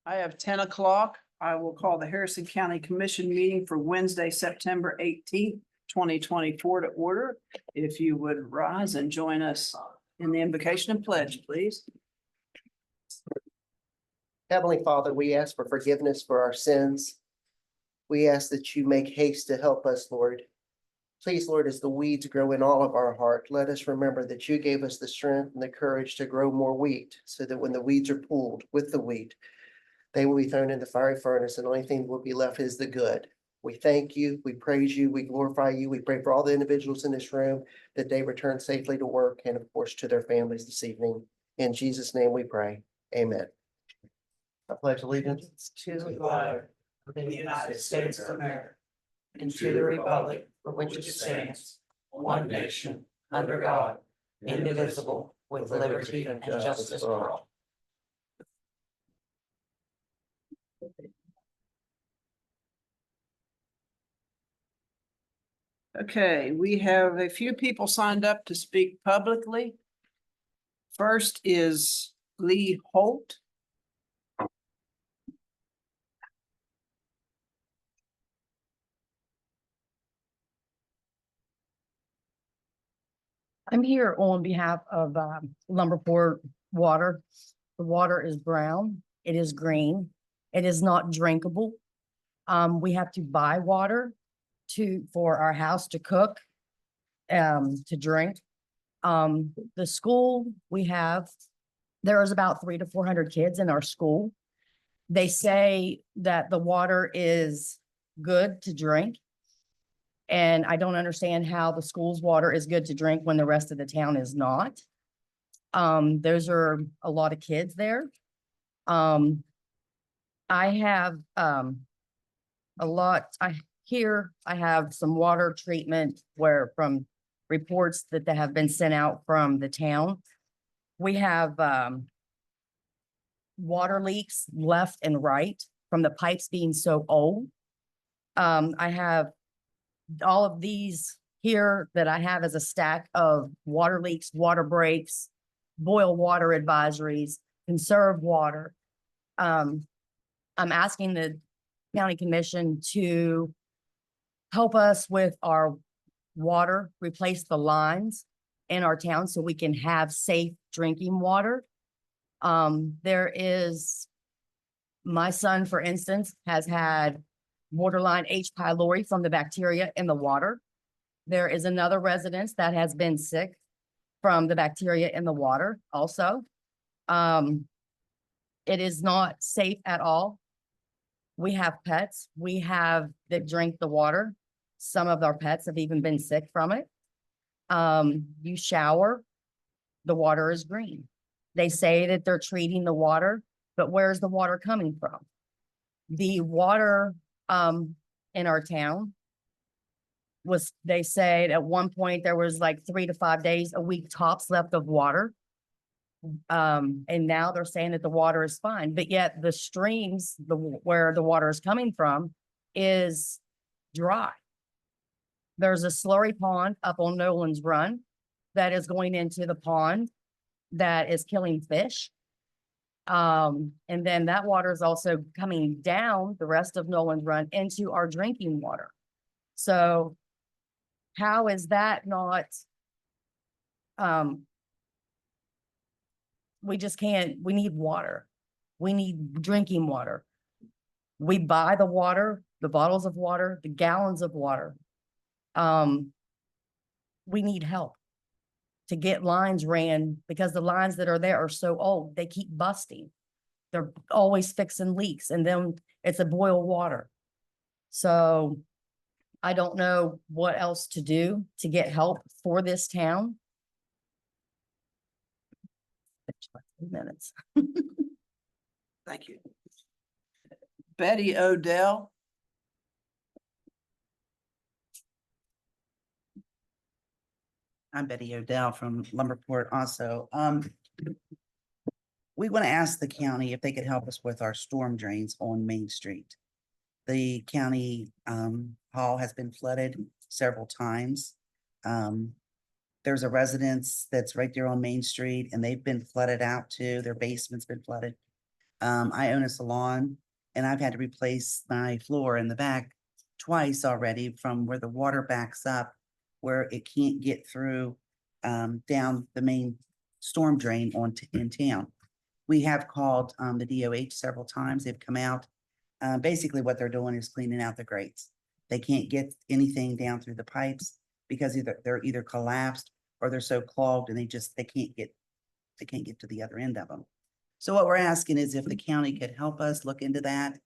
I have 10 o'clock. I will call the Harrison County Commission meeting for Wednesday, September 18th, 2024 to order. If you would rise and join us in the invocation and pledge, please. Heavenly Father, we ask for forgiveness for our sins. We ask that you make haste to help us, Lord. Please, Lord, as the weeds grow in all of our heart, let us remember that you gave us the strength and the courage to grow more wheat, so that when the weeds are pulled with the wheat, they will be thrown in the fiery furnace, and the only thing that will be left is the good. We thank you, we praise you, we glorify you. We pray for all the individuals in this room that they return safely to work and, of course, to their families this evening. In Jesus' name we pray. Amen. I pledge allegiance to the flag of the United States of America and to the republic for which it stands, one nation, under God, indivisible, with liberty and justice for all. Okay, we have a few people signed up to speak publicly. First is Lee Holt. I'm here on behalf of Lumberport Water. The water is brown. It is green. It is not drinkable. We have to buy water for our house to cook, to drink. The school we have, there is about 300 to 400 kids in our school. They say that the water is good to drink. And I don't understand how the school's water is good to drink when the rest of the town is not. Those are a lot of kids there. I have I have some water treatment from reports that have been sent out from the town. We have water leaks left and right from the pipes being so old. I have all of these here that I have as a stack of water leaks, water breaks, boil water advisories, conserve water. I'm asking the county commission to help us with our water, replace the lines in our town so we can have safe drinking water. My son, for instance, has had borderline H. pylori from the bacteria in the water. There is another resident that has been sick from the bacteria in the water also. It is not safe at all. We have pets. That drink the water. Some of our pets have even been sick from it. You shower, the water is green. They say that they're treating the water, but where's the water coming from? The water in our town they said at one point there was like 3 to 5 days a week tops left of water. And now they're saying that the water is fine, but yet the streams, where the water is coming from is dry. There's a slurry pond up on Nolan's Run that is going into the pond that is killing fish. And then that water is also coming down the rest of Nolan's Run into our drinking water. So how is that not, we just can't, we need water. We need drinking water. We buy the water, the bottles of water, the gallons of water. We need help to get lines ran because the lines that are there are so old, they keep busting. They're always fixing leaks and then it's a boil water. So I don't know what else to do to get help for this town. 2 minutes. Thank you. Betty Odell. I'm Betty Odell from Lumberport also. We want to ask the county if they could help us with our storm drains on Main Street. The county hall has been flooded several times. There's a residence that's right there on Main Street and they've been flooded out too. Their basement's been flooded. I own a salon and I've had to replace my floor in the back twice already from where the water backs up, where it can't get through down the main storm drain in town. We have called the DOH several times. They've come out. Basically what they're doing is cleaning out the grates. They can't get anything down through the pipes because they're either collapsed or they're so clogged and they can't get to the other end of them. So what we're asking is if the county could help us look into that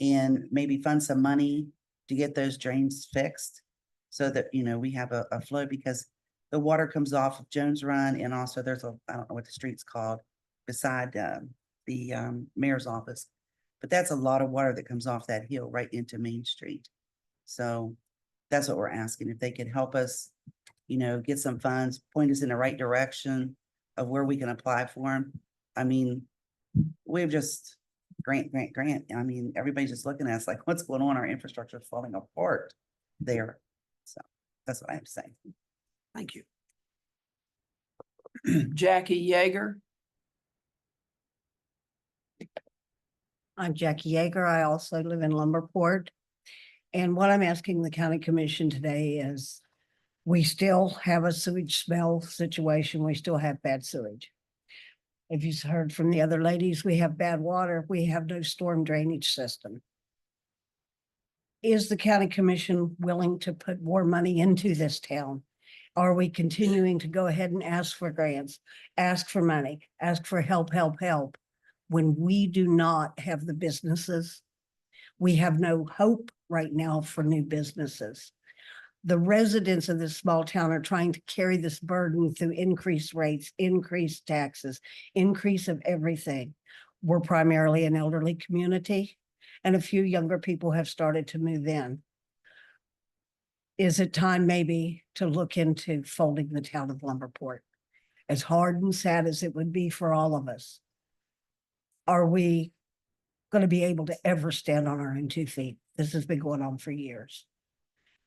and maybe fund some money to get those drains fixed so that, we have a flow, because the water comes off of Jones Run, and also there's I don't know what the street's called beside the mayor's office, but that's a lot of water that comes off that hill right into Main Street. So that's what we're asking, if they could help us, get some funds, point us in the right direction of where we can apply for them. I mean, we've just grant. I mean, everybody's just looking at us like, what's going on? Our infrastructure is falling apart there. So that's what I have to say. Thank you. Jackie Yeager. I'm Jackie Yeager. I also live in Lumberport. And what I'm asking the county commission today is, we still have a sewage smell situation. We still have bad sewage. If you've heard from the other ladies, we have bad water. We have no storm drainage system. Is the county commission willing to put more money into this town? Are we continuing to go ahead and ask for grants, ask for money, ask for help, when we do not have the businesses? We have no hope right now for new businesses. The residents of this small town are trying to carry this burden through increased rates, increased taxes, increase of everything. We're primarily an elderly community, and a few younger people have started to move in. Is it time maybe to look into folding the town of Lumberport? As hard and sad as it would be for all of us, are we going to be able to ever stand on our own 2 feet? This has been going on for years.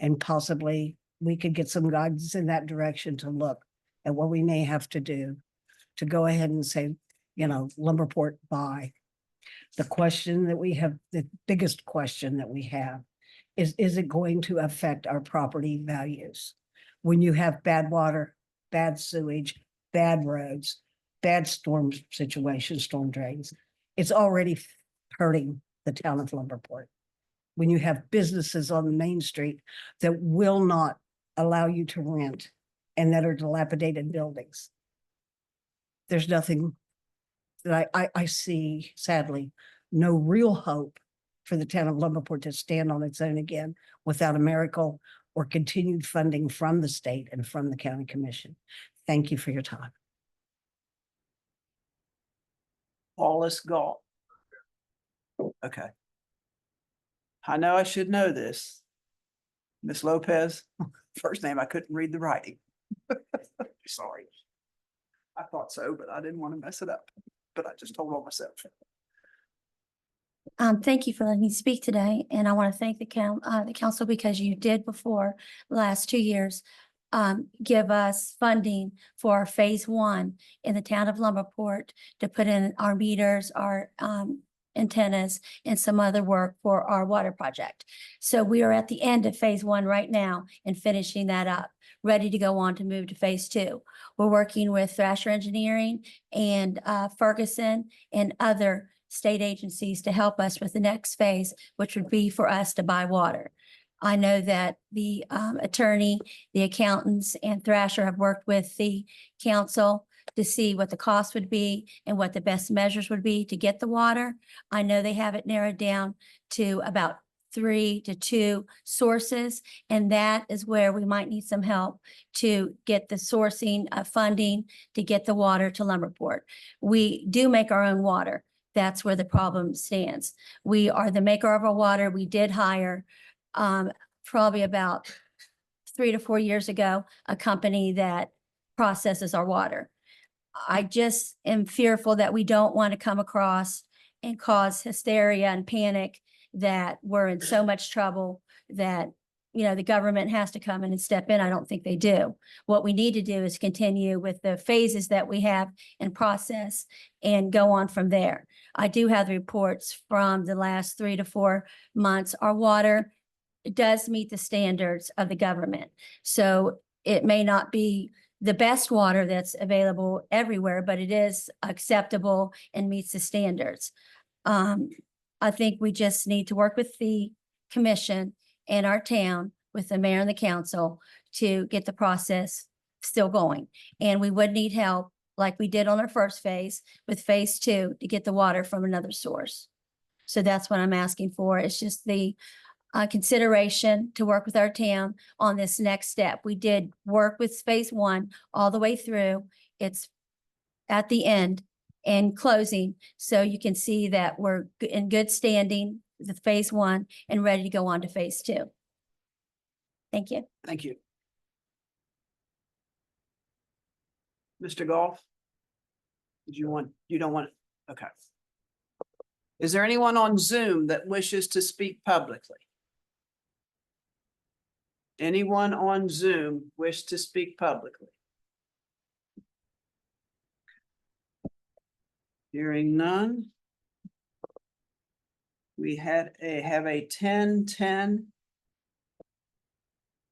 And possibly we could get some guidance in that direction to look at what we may have to do to go ahead and say, Lumberport, bye. The question that we have, the biggest question that we have is it going to affect our property values? When you have bad water, bad sewage, bad roads, bad storm situations, storm drains, it's already hurting the town of Lumberport. When you have businesses on the main street that will not allow you to rent and that are dilapidated buildings, there's nothing that I see, sadly, no real hope for the town of Lumberport to stand on its own again without a miracle or continued funding from the state and from the county commission. Thank you for your time. Wallace Galt. Okay. I know I should know this. Miss Lopez, first name, I couldn't read the writing. Sorry. I thought so, but I didn't want to mess it up, but I just told on myself. Thank you for letting me speak today, and I want to thank the council because you did before the last 2 years give us funding for phase 1 in the town of Lumberport to put in our meters, our antennas, and some other work for our water project. So we are at the end of phase 1 right now and finishing that up, ready to go on to move to phase 2. We're working with Thrasher Engineering and Ferguson and other state agencies to help us with the next phase, which would be for us to buy water. I know that the attorney, the accountants, and Thrasher have worked with the council to see what the cost would be and what the best measures would be to get the water. I know they have it narrowed down to about 3 to 2 sources, and that is where we might need some help to get the sourcing of funding to get the water to Lumberport. We do make our own water. That's where the problem stands. We are the maker of our water. We did hire probably about 3 to 4 years ago, a company that processes our water. I just am fearful that we don't want to come across and cause hysteria and panic that we're in so much trouble that the government has to come in and step in. I don't think they do. What we need to do is continue with the phases that we have in process and go on from there. I do have the reports from the last 3 to 4 months. Our water does meet the standards of the government. So it may not be the best water that's available everywhere, but it is acceptable and meets the standards. I think we just need to work with the commission and our town, with the mayor and the council, to get the process still going. And we would need help, like we did on our first phase, with phase 2, to get the water from another source. So that's what I'm asking for. It's just the consideration to work with our town on this next step. We did work with phase 1 all the way through. It's at the end and closing. So you can see that we're in good standing with phase 1 and ready to go on to phase 2. Thank you. Thank you. Mr. Goff? You don't want, okay. Is there anyone on Zoom that wishes to speak publicly? Anyone on Zoom wish to speak publicly? Hearing none. We have a 10:10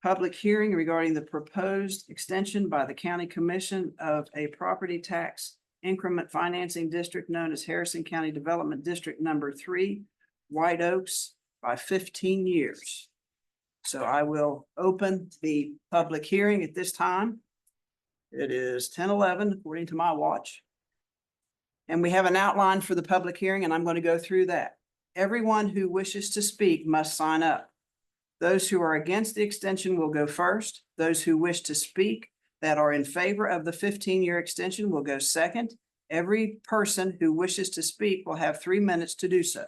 public hearing regarding the proposed extension by the County Commission of a property tax increment financing district known as Harrison County Development District Number 3, White Oaks, by 15 years. So I will open the public hearing at this time. It is 10:11 according to my watch. And we have an outline for the public hearing, and I'm going to go through that. Everyone who wishes to speak must sign up. Those who are against the extension will go first. Those who wish to speak that are in favor of the 15-year extension will go second. Every person who wishes to speak will have 3 minutes to do so.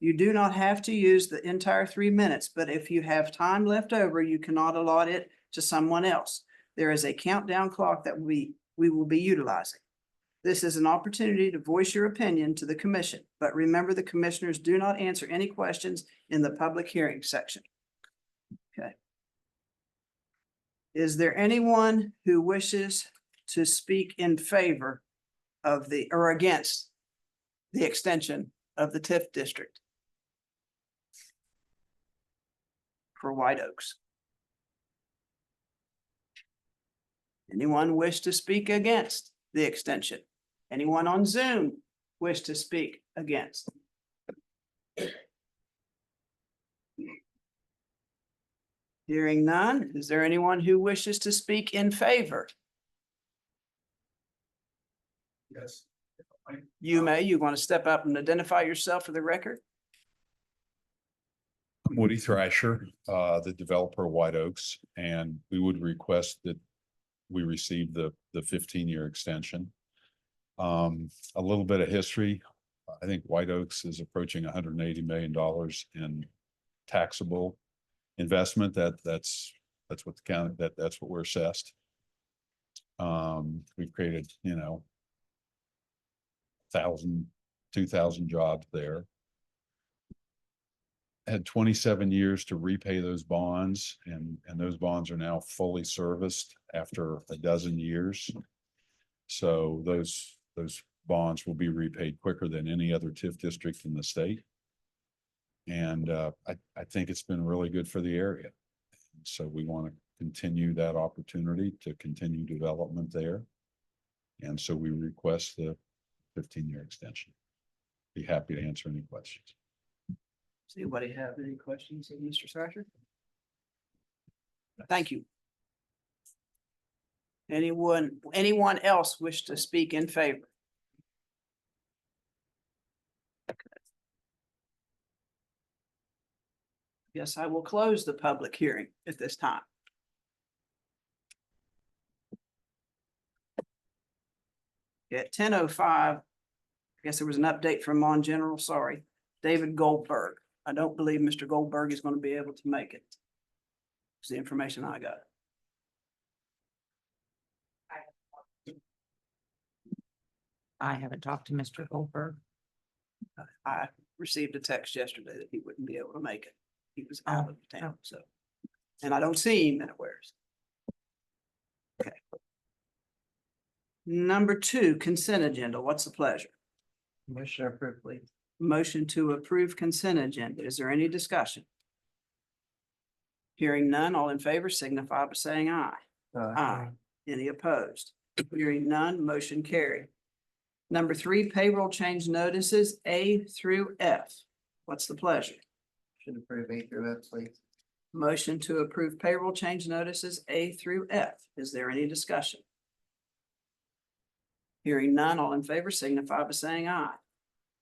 You do not have to use the entire 3 minutes, but if you have time left over, you cannot allot it to someone else. There is a countdown clock that we will be utilizing. This is an opportunity to voice your opinion to the commission, but remember, the commissioners do not answer any questions in the public hearing section. Okay. Is there anyone who wishes to speak in favor of or against the extension of the TIF district for White Oaks? Anyone wish to speak against the extension? Anyone on Zoom wish to speak against? Hearing none, is there anyone who wishes to speak in favor? Yes. You may. You want to step up and identify yourself for the record? I'm Woody Thrasher, the developer of White Oaks, and we would request that we receive the 15-year extension. A little bit of history. I think White Oaks is approaching $180 million in taxable investment. That's what the county, that's what we're assessed. We've created, 1,000, 2,000 jobs there. Had 27 years to repay those bonds, and those bonds are now fully serviced after a dozen years. So those bonds will be repaid quicker than any other TIF district in the state. And I think it's been really good for the area. So we want to continue that opportunity to continue development there. And so we request the 15-year extension. Be happy to answer any questions. Does anybody have any questions of Mr. Thrasher? Thank you. Anyone else wish to speak in favor? Yes, I will close the public hearing at this time. At 10:05, I guess there was an update from Mon General, sorry, David Goldberg. I don't believe Mr. Goldberg is going to be able to make it. It's the information I got. I haven't talked to Mr. Goldberg. I received a text yesterday that he wouldn't be able to make it. He was out of town, so. And I don't see him anywhere. Okay. Number 2, consent agenda. What's the pleasure? Motion approved, please. Motion to approve consent agenda. Is there any discussion? Hearing none, all in favor signify by saying aye. Aye. Any opposed? Hearing none, motion carried. Number 3, payroll change notices A through F. What's the pleasure? Should approve A through F, please. Motion to approve payroll change notices A through F. Is there any discussion? Hearing none, all in favor signify by saying aye.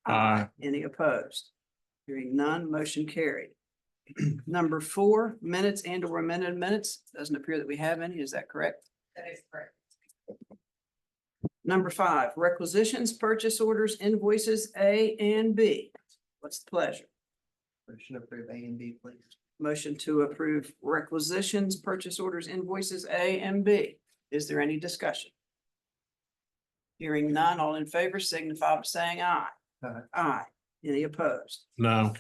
Aye. Any opposed? Hearing none, motion carried. Number 4, minutes and or amended minutes. Doesn't appear that we have any. Is that correct? That is correct. Number 5, requisitions, purchase orders, invoices A and B. What's the pleasure? Motion approved A and B, please. Motion to approve requisitions, purchase orders, invoices A and B. Is there any discussion? Hearing none, all in favor signify by saying aye. Aye. Aye. Any opposed? No.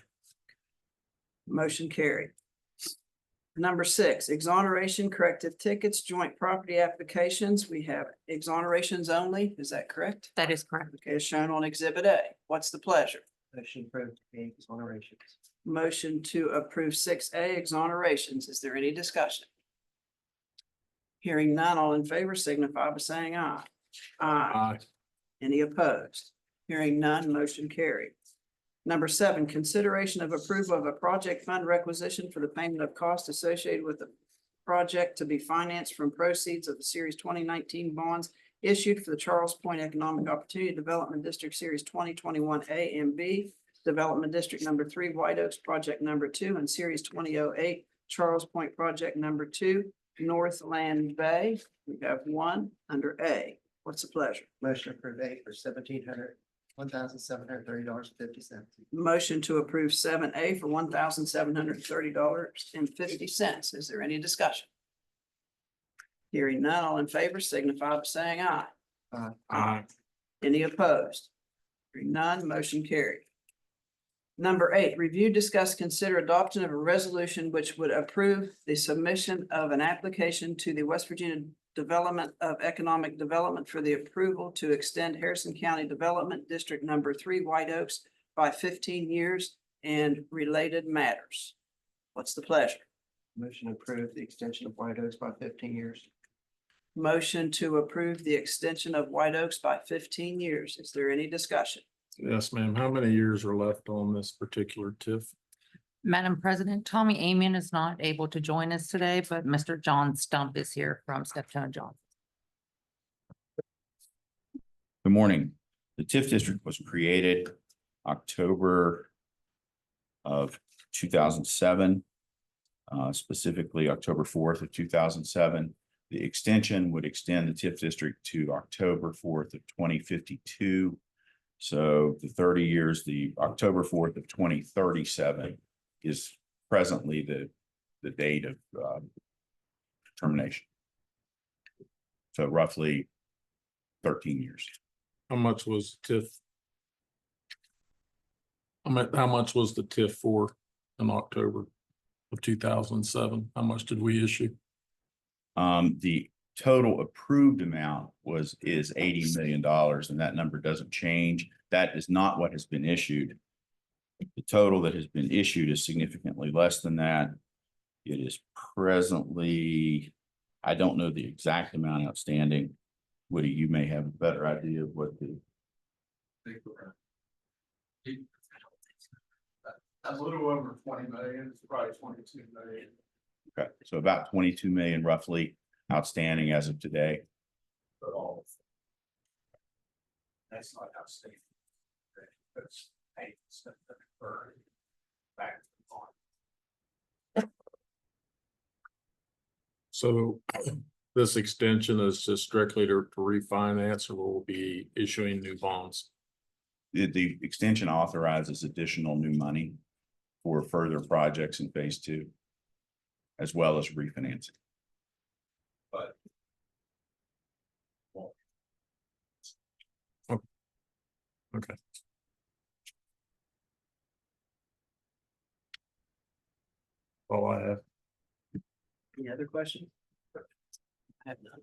Motion carried. Number 6, exoneration, corrective tickets, joint property applications. We have exonerations only. Is that correct? That is correct. Okay, as shown on Exhibit A. What's the pleasure? Motion approved A exonerations. Motion to approve 6A exonerations. Is there any discussion? Hearing none, all in favor signify by saying aye. Aye. Aye. Any opposed? Hearing none, motion carried. Number 7, consideration of approval of a project fund requisition for the payment of costs associated with the project to be financed from proceeds of the Series 2019 bonds issued for the Charles Point Economic Opportunity Development District Series 2021 A and B, Development District Number 3, White Oaks Project Number 2, and Series 2008 Charles Point Project Number 2, Northland Bay. We have one under A. What's the pleasure? Motion approved A for $1,730.50. Motion to approve 7A for $1,730.50. Is there any discussion? Hearing none, all in favor signify by saying aye. Aye. Any opposed? Hearing none, motion carried. Number 8, review, discuss, consider adoption of a resolution which would approve the submission of an application to the West Virginia Development of Economic Development for the approval to extend Harrison County Development District Number 3, White Oaks by 15 years and related matters. What's the pleasure? Motion approved the extension of White Oaks by 15 years. Motion to approve the extension of White Oaks by 15 years. Is there any discussion? Yes, ma'am. How many years are left on this particular TIF? Madam President, Tommy Amian is not able to join us today, but Mr. John Stump is here from Steptoe and Johnson. Good morning. The TIF district was created October of 2007, specifically October 4th of 2007. The extension would extend the TIF district to October 4th of 2052. So the 30 years, the October 4th of 2037 is presently the date of termination. So roughly 13 years. How much was TIF? How much was the TIF for in October of 2007? How much did we issue? The total approved amount is $80 million, and that number doesn't change. That is not what has been issued. The total that has been issued is significantly less than that. It is presently, I don't know the exact amount outstanding. Woody, you may have a better idea of what the. A little over 20 million, it's probably 22 million. Okay, so about 22 million roughly outstanding as of today. But all. That's not outstanding. That's paid stuff that occurred back to the bond. So this extension is just strictly to refinance, or will be issuing new bonds? The extension authorizes additional new money for further projects in phase 2, as well as refinancing. But. Okay. All I have. Any other questions? I have none.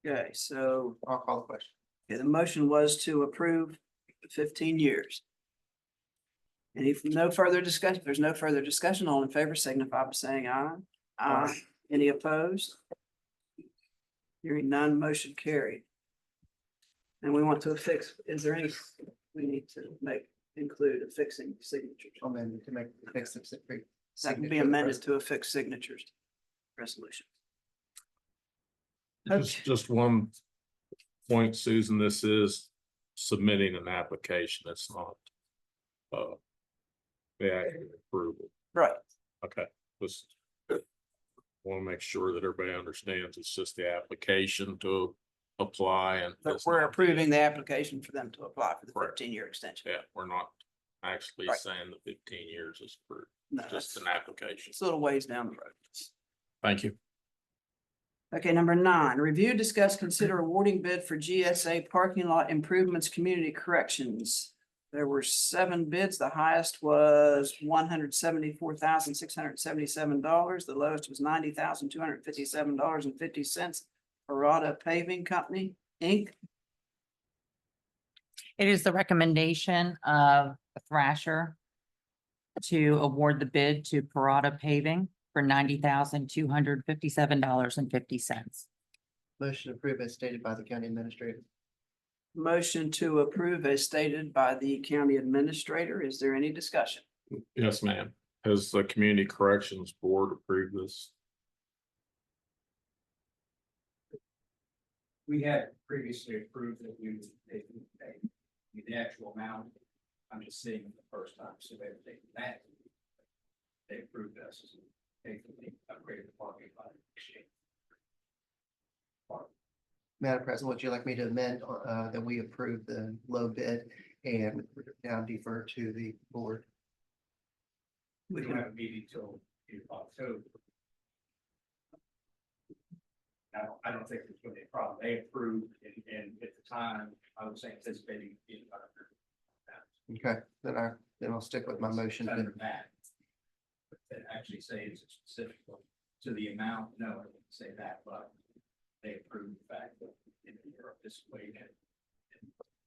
Okay, so I'll call the question. okay, the motion was to approve 15 years. And if no further discussion, if there's no further discussion, all in favor signify by saying aye. Aye. Any opposed? Hearing none, motion carried. And we want to affix, is there any, we need to include affixing signatures? Amendment to make fix the That can be amended to affix signatures. Resolution. Just one point, Susan, this is submitting an application. It's not the actual approval. Right, Okay, just want to make sure that everybody understands it's just the application to apply and. but it's we're not- approving the application for them to apply for the Correct. 15-year extension. Yeah, we're not actually Right. saying the 15 years is for No, just that's an application. it's a little ways down the road. Thank you. Okay, number 9, review, discuss, consider awarding bid for GSA parking lot improvements, community corrections. There were 7 bids. The highest was $174,677. The lowest was $90,257.50. Parada Paving Company, Inc. It is the recommendation of Thrasher to award the bid to Parada Paving for $90,257.50. Motion approved as stated by the county administrator. Motion to approve as stated by the county administrator. Is there any discussion? Yes, ma'am. Has the Community Corrections Board approved this? We had previously approved that we would pay the actual amount. I'm just seeing it the first time, so they've taken that. They approved us, they upgraded the parking lot exchange. Madam President, would you like me to amend that we approve the low bid and now defer to the board? We don't have a meeting till October. I don't think there's gonna be a problem. They approved and at the time, I was anticipating being about Okay, then I'll stick with my motion. better than that. But to actually say it's specific to the amount, no, I wouldn't say that, but they approved the fact that in Europe this way and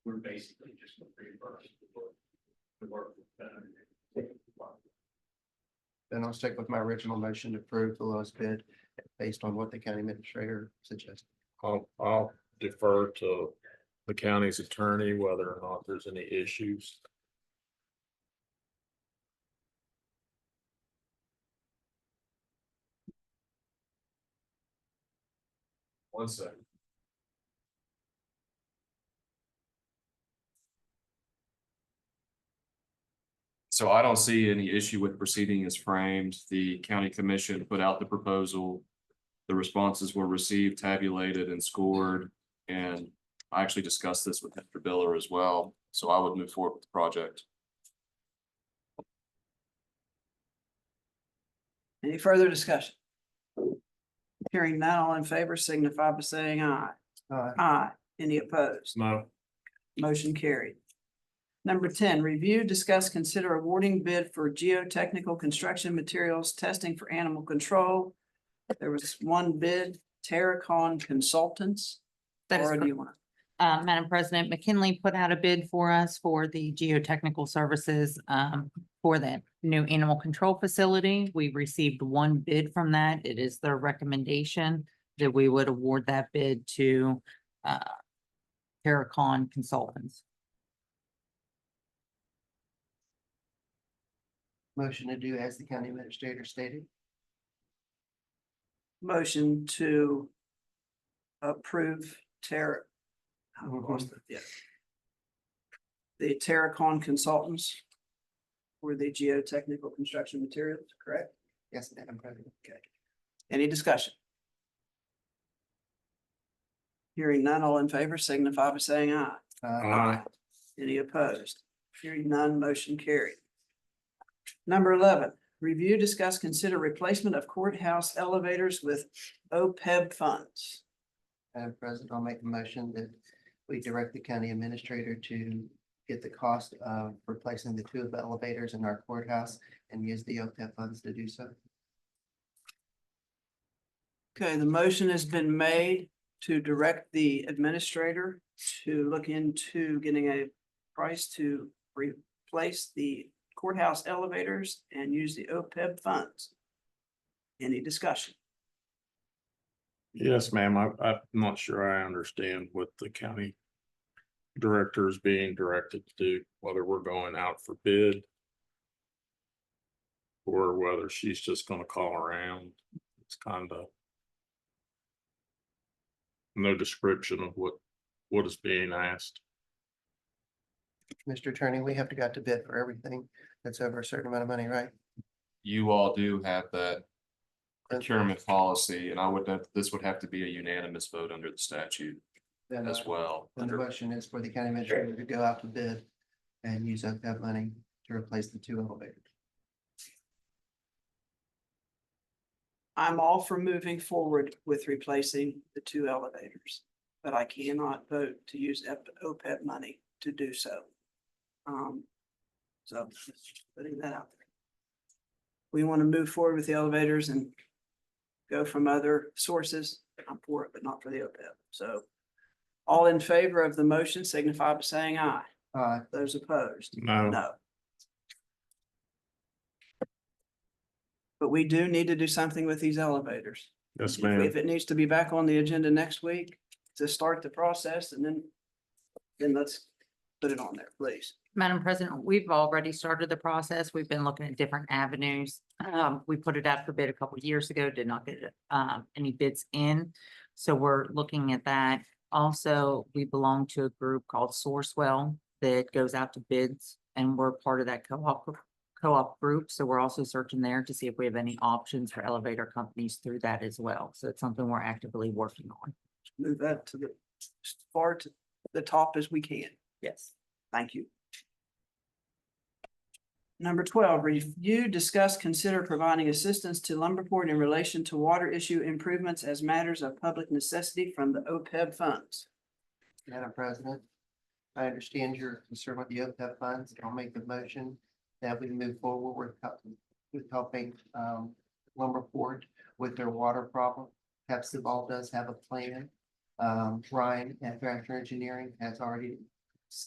we're basically just gonna reimburse the work that's done. Then I'll stick with my original motion to approve the lowest bid based on what the county administrator suggested. I'll defer to the county's attorney whether or not there's any issues. One second. So I don't see any issue with proceeding as framed. The county commission put out the proposal. The responses were received, tabulated and scored. And I actually discussed this with Mr. Biller as well. So I would move forward with the project. Any further discussion? Hearing none, all in favor signify by saying aye. Aye. Any opposed? No, Motion carried. Number 10, review, discuss, consider awarding bid for geotechnical construction materials testing for animal control. There was one bid, Terracon Consultants. That is Laura, do correct. you want to? Madam President, McKinley put out a bid for us for the geotechnical services for the new animal control facility. We received one bid from that. It is their recommendation that we would award that bid to Terracon Consultants. Motion to do as the county administrator stated. Motion to approve the Terracon Consultants for the geotechnical construction materials, correct? Yes, Madam President. Okay. Any discussion? Hearing none, all in favor signify by saying aye. Aye. Any opposed? Hearing none, motion carried. Number 11, review, discuss, consider replacement of courthouse elevators with OPEB funds. Madam President, I'll make the motion that we direct the county administrator to get the cost of replacing the two of the elevators in our courthouse and use the OPEB funds to do so. Okay, the motion has been made to direct the administrator to look into getting a price to replace the courthouse elevators and use the OPEB funds. Any discussion? Yes, ma'am. I'm not sure I understand what the county director is being directed to do, whether we're going out for bid or whether she's just gonna call around. It's kind of no description of what is being asked. Mr. Attorney, we have to go to bid for everything that's over a certain amount of money, right? You all do have that procurement policy, and I would, this would have to be a unanimous vote under the statute Then, as well. then the question is for the county administrator to go out to bid and use OPEB money to replace the two elevators. I'm all for moving forward with replacing the two elevators, but I cannot vote to use OPEB money to do so. So just putting that out there. We want to move forward with the elevators and go from other sources. I'm for it, but not for the OPEB. So all in favor of the motion signify by saying aye. Those opposed? No. No. But we do need to do something with these elevators. Yes, If ma'am. if it needs to be back on the agenda next week to start the process and then let's put it on there, please. Madam President, we've already started the process. We've been looking at different avenues. We put it out for bid a couple of years ago, did not get any bids in. So we're looking at that. Also, we belong to a group called Sourcewell that goes out to bids, and we're part of that co-op group. So we're also searching there to see if we have any options for elevator companies through that as well. So it's something we're actively working on. Move that to the as far to the top as we can. Yes. Thank you. Number 12, review, discuss, consider providing assistance to Lumberport in relation to water issue improvements as matters of public necessity from the OPEB funds. Madam President, I understand your concern with the OPEB funds. I'll make the motion that we move forward with helping Lumberport with their water problem. Hepzibah does have a plan. Ryan at Thrasher Engineering has already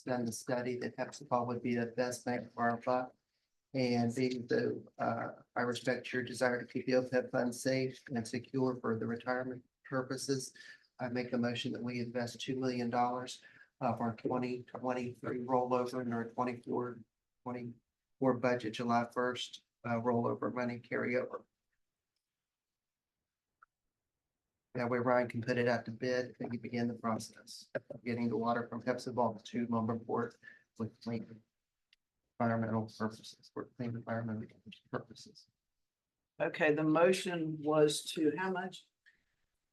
done the study that Hepzibah would be the best bang for our buck. And being the, I respect your desire to keep the OPEB funds safe and secure for the retirement purposes. I make a motion that we invest $2 million of our 2023 rollover in our 24 budget July 1st rollover money carryover. That way Ryan can put it out to bid and we begin the process of getting the water from Hepzibah to Lumberport with clean environmental purposes, for clean environmental purposes. Okay, the motion was to how much?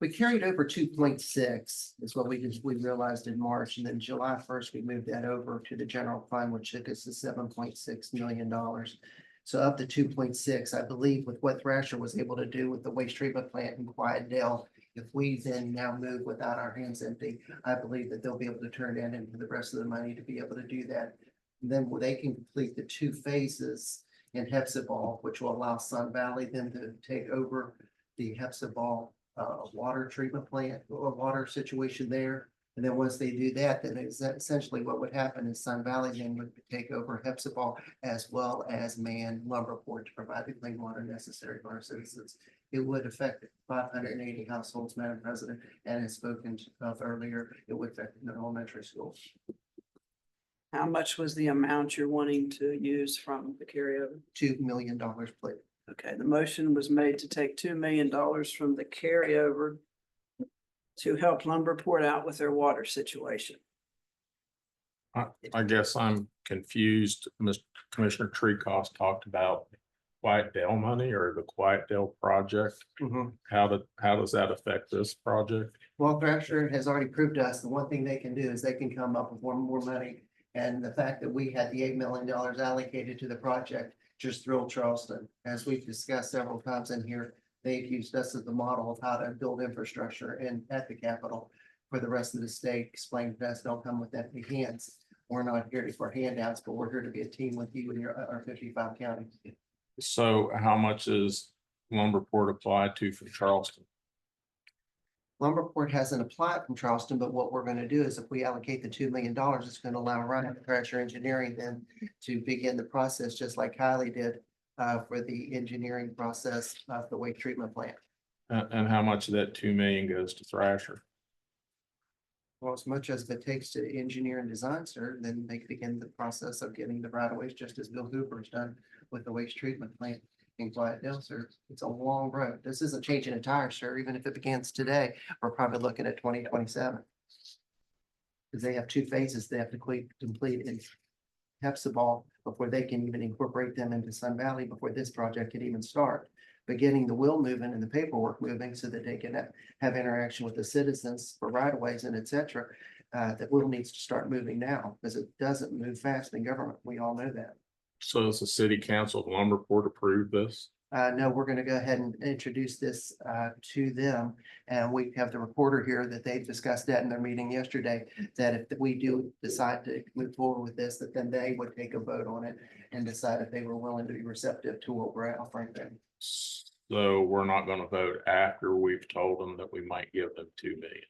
We carried over 2.6 is what we realized in March, and then July 1st, we moved that over to the general fund, which took us to $7.6 million. So up to 2.6, I believe with what Thrasher was able to do with the waste treatment plant in Quietdale, if we then now move without our hands empty, I believe that they'll be able to turn in into the rest of the money to be able to do that. And then they can complete the 2 phases in Hepzibah, which will allow Sun Valley then to take over the Hepzibah water treatment plant or water situation there. And then once they do that, then essentially what would happen is Sun Valley then would take over Hepzibah as well as man Lumberport to provide the clean water necessary for our citizens. It would affect 580 households, Madam President, and as spoken of earlier, it would affect the elementary schools. How much was the amount you're wanting to use from the carryover? $2 million, please. Okay, the motion was made to take $2 million from the carryover to help Lumberport out with their water situation. I guess I'm confused. Mr. Commissioner Treecost talked about Quietdale money or the Quietdale project. How does that affect this project? Well, Thrasher has already proved to us the one thing they can do is they can come up with more money. And the fact that we had the $8 million allocated to the project just thrilled Charleston. As we've discussed several times in here, they've used us as the model of how to build infrastructure and at the Capitol for the rest of the state, explained to us, don't come with empty hands. We're not here for handouts, but we're here to be a team with you and our 55 counties. So how much is Lumberport applied to from Charleston? Lumberport hasn't applied from Charleston, but what we're gonna do is if we allocate the $2 million, it's gonna allow Ryan Thrasher Engineering then to begin the process, just like Kylie did for the engineering process of the waste treatment plant. And how much of that 2 million goes to Thrasher? Well, as much as it takes to engineer and design, sir, then they begin the process of getting the right of ways, just as Bill Hoover's done with the waste treatment plant in Clydesdale, sir. It's a long road. This isn't changing a tire, sir. Even if it begins today, we're probably looking at 2027. Because they have 2 phases they have to complete in Hepzibah before they can even incorporate them into Sun Valley before this project can even start. But getting the wheel moving and the paperwork moving so that they can have interaction with the citizens for right of ways and et cetera. That wheel needs to start moving now because it doesn't move fast in government. We all know that. So does the city council of Lumberport approve this? No, we're gonna go ahead and introduce this to them. And we have the reporter here that they discussed that in their meeting yesterday, that if we do decide to move forward with this, that then they would take a vote on it and decide if they were willing to be receptive to what we're offering them. So we're not gonna vote after we've told them that we might give them 2 million.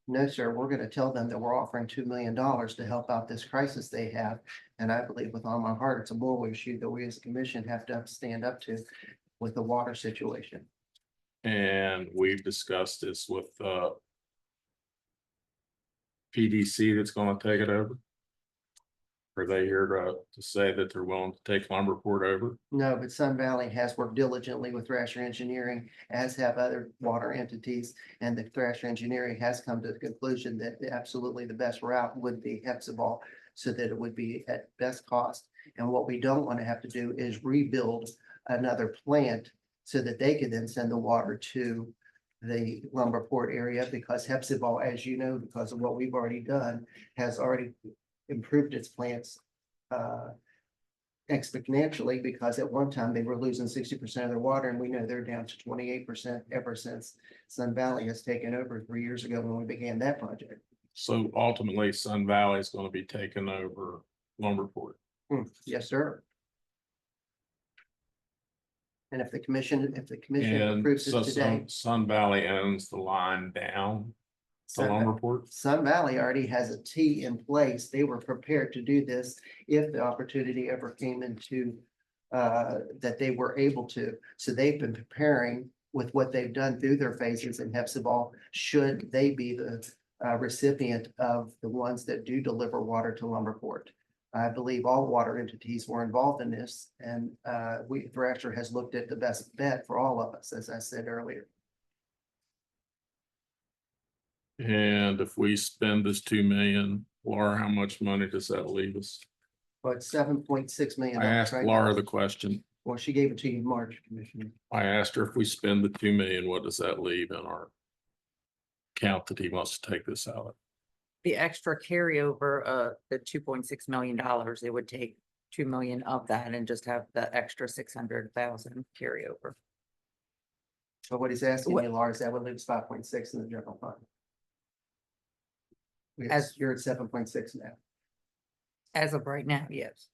No, sir, we're gonna tell them that we're offering $2 million to help out this crisis they have. And I believe with all my heart, it's a moral issue that we as a commission have to stand up to with the water situation. And we've discussed this with PDC that's gonna take it over. Are they here to say that they're willing to take Lumberport over? No, but Sun Valley has worked diligently with Thrasher Engineering, as have other water entities. And the Thrasher Engineering has come to the conclusion that absolutely the best route would be Hepzibah, so that it would be at best cost. And what we don't want to have to do is rebuild another plant so that they could then send the water to the Lumberport area, because Hepzibah, as you know, because of what we've already done, has already improved its plants exponentially, because at one time they were losing 60% of their water, and we know they're down to 28% ever since Sun Valley has taken over 3 years ago when we began that project. So ultimately, Sun Valley is gonna be taking over Lumberport. Yes, sir. And if the commission And approves so this today, Sun Valley owns the line down to Sun- Lumberport. Sun Valley already has a T in place. They were prepared to do this if the opportunity ever came into that they were able to. So they've been preparing with what they've done through their phases in Hepzibah, should they be the recipient of the ones that do deliver water to Lumberport. I believe all water entities were involved in this, and Thrasher has looked at the best bet for all of us, as I said earlier. And if we spend this 2 million, Laura, how much money does that leave us? But $7.6 million. I asked right? Laura the question. Well, she gave it to you in March, Commissioner. I asked her if we spend the 2 million, what does that leave in our account that he wants to take this out of? The extra carryover, the $2.6 million, it would take 2 million of that and just have the extra 600,000 carryover. So what he's asking you, Laura, is that would leave 5.6 in the general fund. As- You're at 7.6 now. As of right now, yes.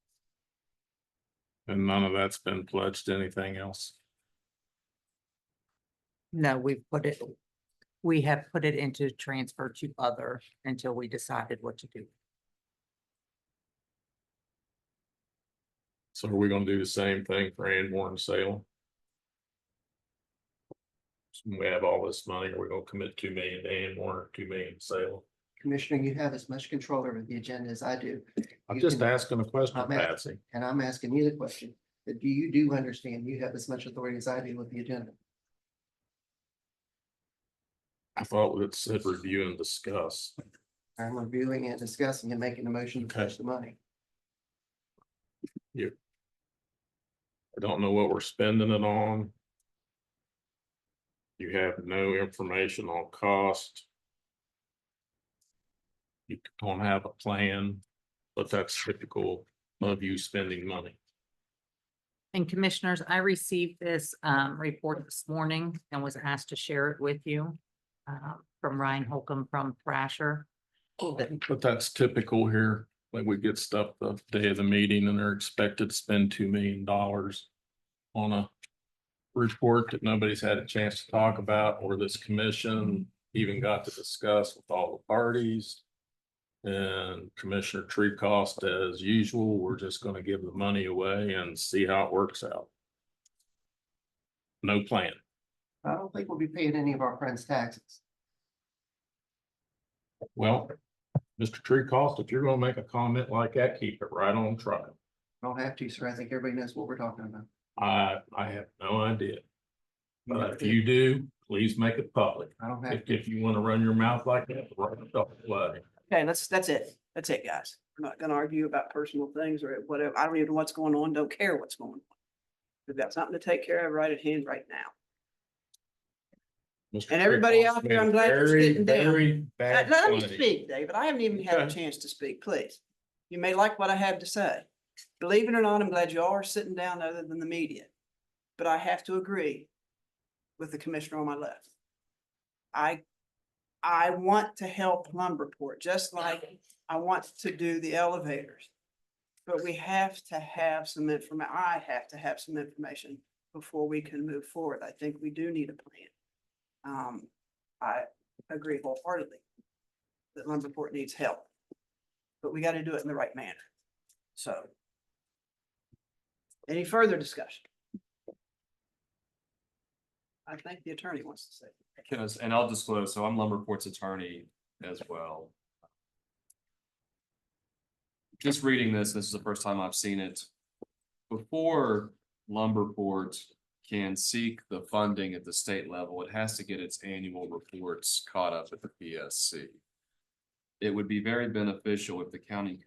And none of that's been pledged to anything else. No, we have put it into transfer to other until we decided what to do. So are we gonna do the same thing for Anmore and Salem? So when we have all this money, we're gonna commit 2 million to Anmore, 2 million to Salem. Commissioner, you have as much control over the agenda as I do. I'm You just can- asking a question, I'm asking- Patsy. And I'm asking you the question, that do you understand you have as much authority as I do with the agenda? I thought it said review and discuss. I'm reviewing and discussing and making a motion to touch the money. I don't know what we're spending it on. You have no information on cost. You don't have a plan, but that's typical of you spending money. And commissioners, I received this report this morning and was asked to share it with you from Ryan Holcomb from Thrasher. But that's typical here. like we get stuff the day of the meeting and they're expected to spend $2 million on a report that nobody's had a chance to talk about, or this commission even got to discuss with all the parties. And Commissioner Treecost, as usual, we're just gonna give the money away and see how it works out. No plan. I don't think we'll be paying any of our friends' taxes. Well, Mr. Treecost, if you're gonna make a comment like that, keep it right on track. Don't have to, sir. I think everybody knows what we're talking about. I have no idea. But if you do, please make it public. I don't have If, to. if you wanna run your mouth like that, run it the way. Okay, that's it. That's it, guys. We're not gonna argue about personal things or whatever. I don't even know what's going on. Don't care what's going on. We've got something to take care of right at hand right now. Mr. And everybody Treecost out there, I'm made glad you're very, sitting down. very bad Let me funny. speak, David. I haven't even had a Okay. chance to speak, please. You may like what I have to say. Believe it or not, I'm glad you all are sitting down other than the media. But I have to agree with the commissioner on my left. I want to help Lumberport, just like I want to do the elevators. But we have to have some I have to have some information before we can move forward. I think we do need a plan. I agree wholeheartedly that Lumberport needs help, but we got to do it in the right manner. So. Any further discussion? I think the attorney wants to say. Because, and I'll disclose, so I'm Lumberport's attorney as well. Just reading this is the first time I've seen it. Before Lumberport can seek the funding at the state level, it has to get its annual reports caught up at the PSC. It would be very beneficial if the county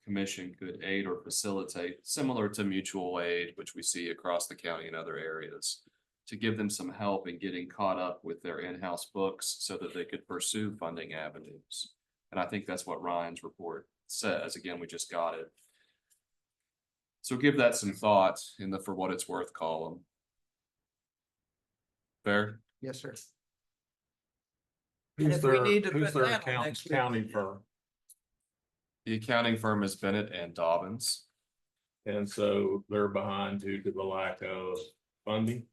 commission could aid or facilitate, similar to mutual aid, which we see across the county in other areas, to give them some help in getting caught up with their in-house books so that they could pursue funding avenues. And I think that's what Ryan's report says. Again, we just got it. So give that some thought in the for what it's worth column. Fair? Yes, sir. And Who's if we their, need to who's put their that on accountant, next week, accounting firm? The accounting firm is Bennett and Dobbins. And so they're behind due to the lack of funding.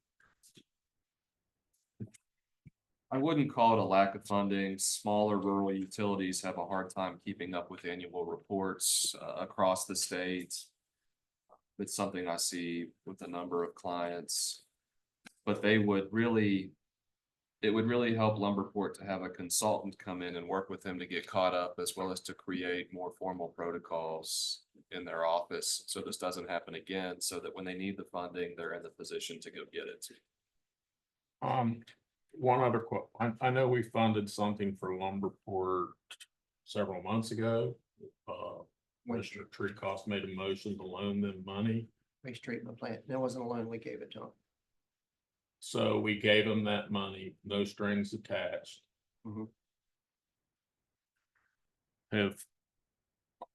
I wouldn't call it a lack of funding. Smaller rural utilities have a hard time keeping up with annual reports across the state. It's something I see with a number of clients. But it would really help Lumberport to have a consultant come in and work with them to get caught up, as well as to create more formal protocols in their office. So this doesn't happen again, so that when they need the funding, they're in the position to go get it. One other quote, I know we funded something for Lumberport several months ago. Mr. Treecost made a motion to loan them money. Waste treatment plant. That wasn't a loan. We gave it to them. So we gave them that money, no strings attached. Mhm.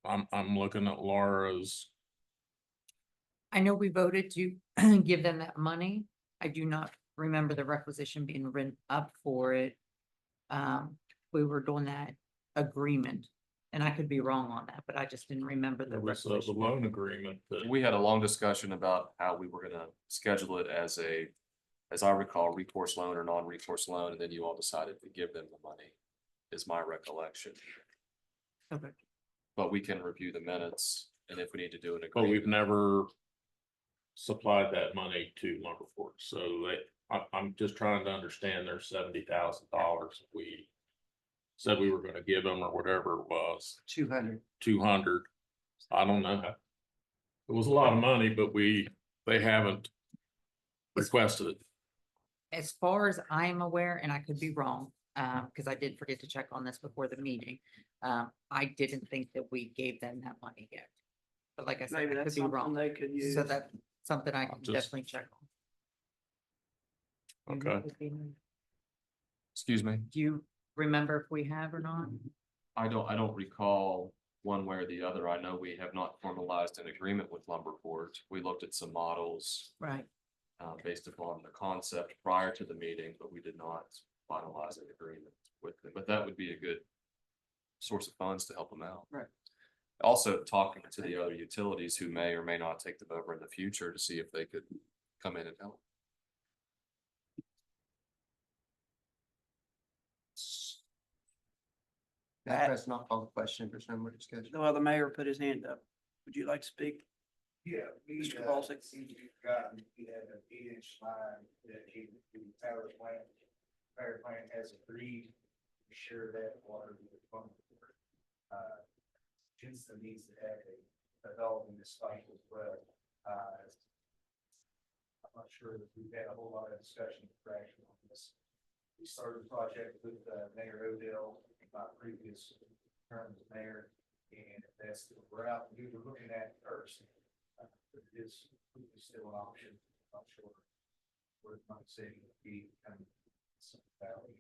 I'm looking at Laura's, I know we voted to give them that money. I do not remember the requisition being written up for it. We were doing that agreement, and I could be wrong on that, but I just didn't remember the there was the requisition. loan agreement that. We had a long discussion about how we were gonna schedule it as I recall, recourse loan or non-recourse loan, and then you all decided to give them the money, is my recollection. Okay. But we can review the minutes, and if we need to do an But we've agreement. never supplied that money to Lumberport, so I'm just trying to understand their $70,000. We said we were gonna give them or whatever it was, 200. 200. I don't know. It was a lot of money, but they haven't requested it. As far as I am aware, and I could be wrong, because I did forget to check on this before the meeting. I didn't think that we gave them that money yet. But like I said, Maybe I could that's be something wrong. they could use. So that's something I can just- definitely check on. Okay. Excuse me, Do you remember if we have or not? I don't recall one way or the other. I know we have not formalized an agreement with Lumberport. We looked at some models Right. based upon the concept prior to the meeting, but we did not finalize an agreement with them. But that would be a good source of funds to help them out. Also talking to the other utilities who may or may not take them over in the future to see if they could come in and help. Madam President, I'll call the question if there's no more discussion. Well, the mayor put his hand up. Would you like to speak? Yeah. Mr. Kowalski. We had an 8-inch line dedicated to the power plant. Power plant has agreed to share that water with the fund. Kinston needs to have a development this site as well. I'm not sure that we've had a whole lot of discussion or traction on this. We started the project with Mayor Odell, my previous term as mayor, and that's the route we were looking at first. But it is still an option. I'm not sure where it might say would be kind of some valley.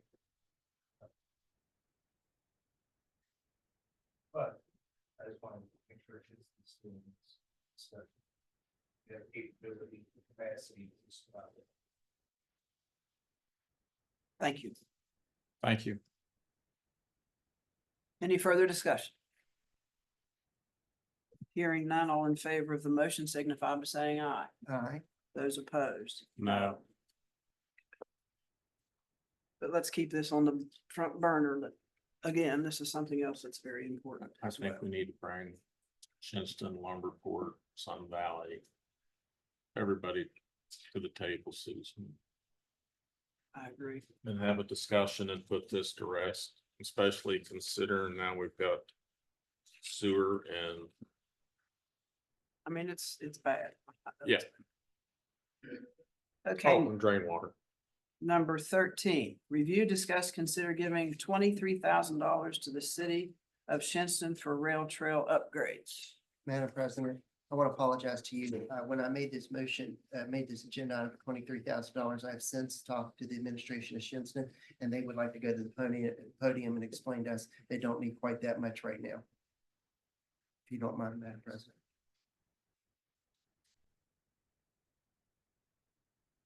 But I just want to make sure it's doing this stuff. We have capability, capacity to survive it. Thank you. Thank you. Any further discussion? Hearing none, all in favor of the motion signify by saying aye. Aye. Those opposed. No, But let's keep this on the front burner. That, again, this is something else that's very important. I as think well. we need to bring Shinston, Lumberport, Sun Valley, everybody to the table, Susan, I agree. and have a discussion and put this to rest, especially considering now we've got sewer and, I mean, it's bad. yeah, Okay, oh, and drain water. number 13, review, discuss, consider giving $23,000 to the city of Shinston for rail trail upgrades. Madam President, I want to apologize to you. When I made this motion, made this agenda item for $23,000, I have since talked to the administration of Shinston, and they would like to go to the podium and explain to us they don't need quite that much right now. If you don't mind, Madam President.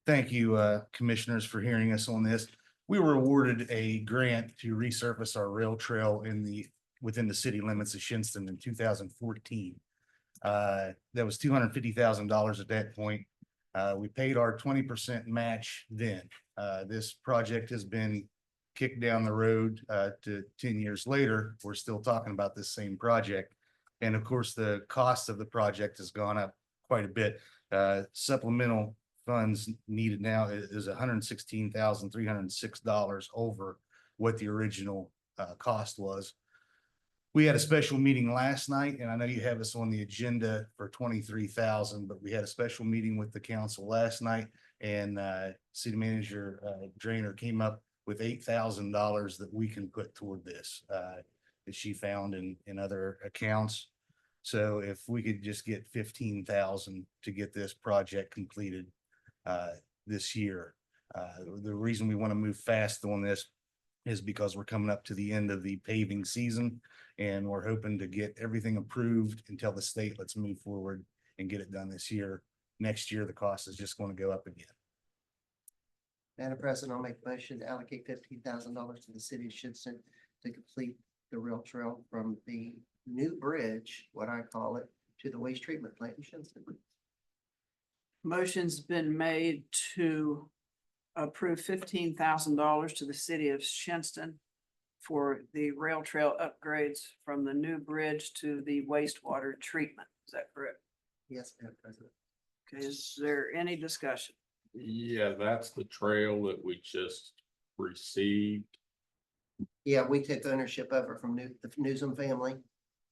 Thank you, commissioners, for hearing us on this. We were awarded a grant to resurface our rail trail within the city limits of Shinston in 2014. That was $250,000 at that point. We paid our 20% match then. This project has been kicked down the road to 10 years later. We're still talking about this same project. And of course, the cost of the project has gone up quite a bit. Supplemental funds needed now is $116,306 over what the original cost was. We had a special meeting last night, and I know you have us on the agenda for 23,000, but we had a special meeting with the council last night, and city manager Drainer came up with $8,000 that we can put toward this that she found in other accounts. So if we could just get 15,000 to get this project completed this year. The reason we want to move fast on this is because we're coming up to the end of the paving season, and we're hoping to get everything approved and tell the state, let's move forward and get it done this year. Next year, the cost is just going to go up again. Madam President, I'll make a motion to allocate $15,000 to the city of Shinston to complete the rail trail from the new bridge, what I call it, to the waste treatment plant in Shinston. Motion's been made to approve $15,000 to the city of Shinston for the rail trail upgrades from the new bridge to the wastewater treatment. Is that correct? Yes, Madam President. Okay, is there any discussion? Yeah, that's the trail that we just received. Yeah, we took ownership of it from the Newsom family.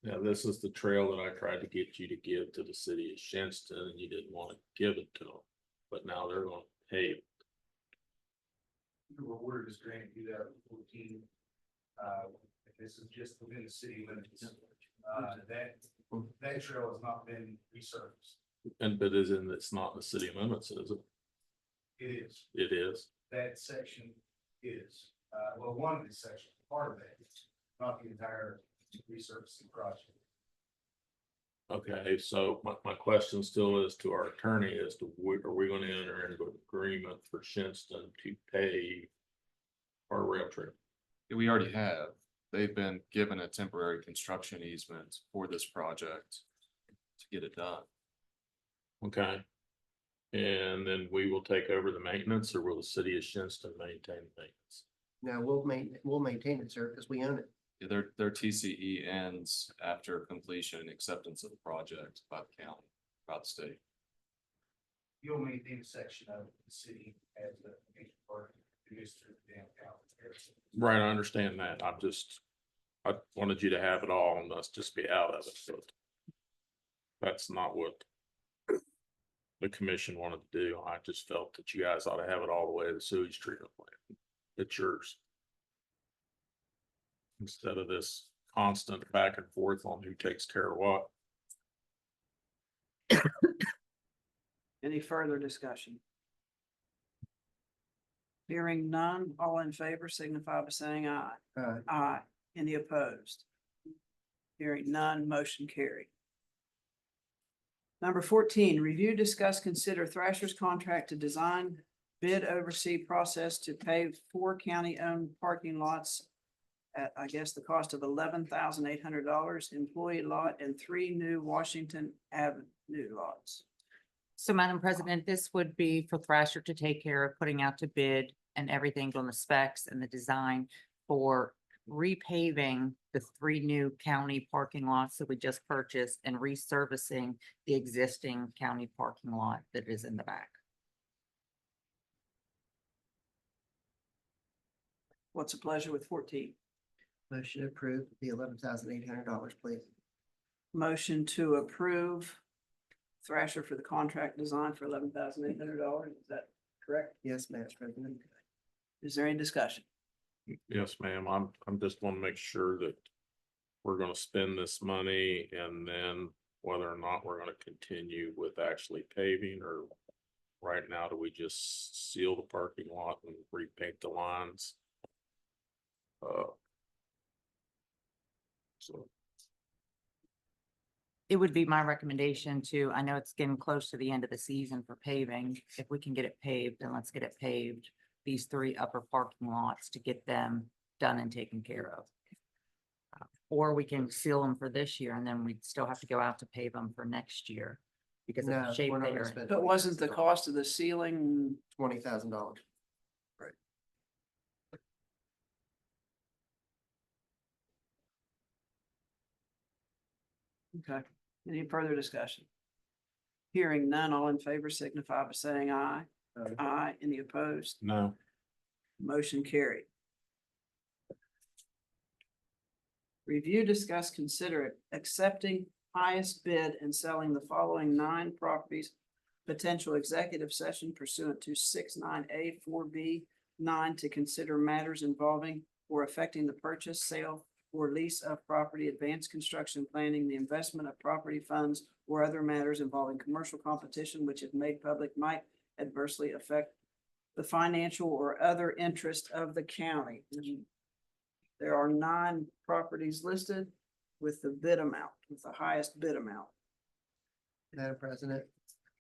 Now, this is the trail that I tried to get you to give to the city of Shinston, and you didn't want to give it to them, but now they're going to pay it. The reward is granted 2014. This is just within the city limits. That trail has not been resurfaced. And but it's not in the city limits, is it? It is. It is. That section is, well, one of the sections, part of that, not the entire resurfacing project. Okay, so my question still is to our attorney as to are we going to enter into an agreement for Shinston to pay our rail trail? We already have. they've been given a temporary construction easement for this project to get it done. Okay. And then we will take over the maintenance, or will the city of Shinston maintain the maintenance? No, we'll maintain it, sir, because we own it. Their TCE ends after completion and acceptance of the project by the county, by the state. You'll maintain a section of the city as the major part produced through the downtown. Right, I understand that. I wanted you to have it all and us just be out of it, so. That's not what the commission wanted to do. I just felt that you guys ought to have it all the way to the sewage treatment plant. It's yours. Instead of this constant back and forth on who takes care of what. Any further discussion? Hearing none, all in favor signify by saying aye. Aye. Any opposed? Hearing none, motion carried. Number 14, review, discuss, consider Thrasher's contract to design, bid, oversee process to pave 4 county-owned parking lots at, I guess, the cost of $11,800, employee lot, and 3 new Washington Avenue lots. So Madam President, this would be for Thrasher to take care of putting out to bid and everything on the specs and the design for repaving the 3 new county parking lots that we just purchased and resurfacing the existing county parking lot that is in the back. What's the pleasure with 14? Motion approved, the $11,800, please. Motion to approve Thrasher for the contract design for $11,800. Is that correct? Yes, Madam President. Is there any discussion? Yes, ma'am. I'm just want to make sure that we're going to spend this money and then whether or not we're going to continue with actually paving, or right now, do we just seal the parking lot and repaint the lines? So It would be my recommendation to, I know it's getting close to the end of the season for paving. If we can get it paved, then let's get it paved. These 3 upper parking lots to get them done and taken care of. Or we can seal them for this year and then we'd still have to go out to pave them for next year because of No, the shape we're not they gonna are in. spend But wasn't the cost of the ceiling? $20,000. Okay, any further discussion? Hearing none, all in favor signify by saying aye. Aye. Any opposed? no, Motion carried. Review, discuss, consider accepting highest bid and selling the following 9 properties. Potential executive session pursuant to 69A 4B9 to consider matters involving or affecting the purchase, sale, or lease of property, advanced construction planning, the investment of property funds, or other matters involving commercial competition which if made public might adversely affect the financial or other interest of the county. There are 9 properties listed with the bid amount, with the highest bid amount. Madam President,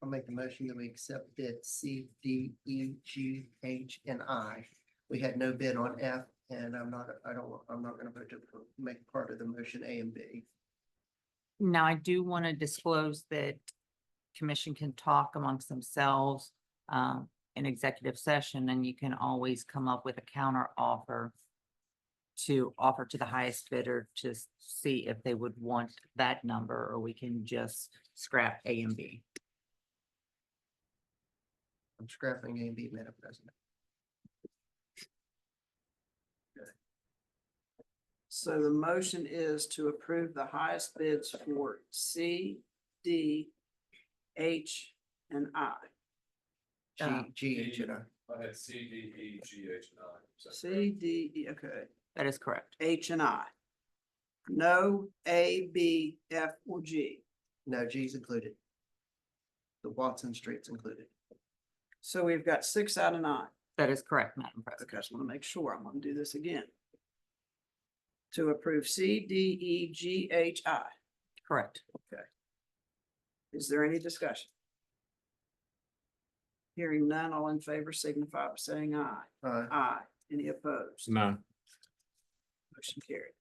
I'll make the motion that we accept bid C, D, E, G, H, and I. We had no bid on F, and I'm not gonna vote to make part of the motion A and B. Now, I do want to disclose that commission can talk amongst themselves in executive session, and you can always come up with a counter offer to offer to the highest bidder to see if they would want that number, or we can just scrap A and B. I'm scrapping A and B, Madam President. So the motion is to approve the highest bids for C, D, H, and I. G, H, and I. I had C, D, E, G, H, and I. C, D, E, okay, That is correct. H and I. No A, B, F, or G. No, G's included. The Watson Street's included. So we've got 6 out of 9. That is correct, Madam President. Okay, I just want to make sure. I'm going to do this again. To approve C, D, E, G, H, I. Correct. Okay. Is there any discussion? Hearing none, all in favor signify by saying aye. Aye. Any opposed? no. Motion carried.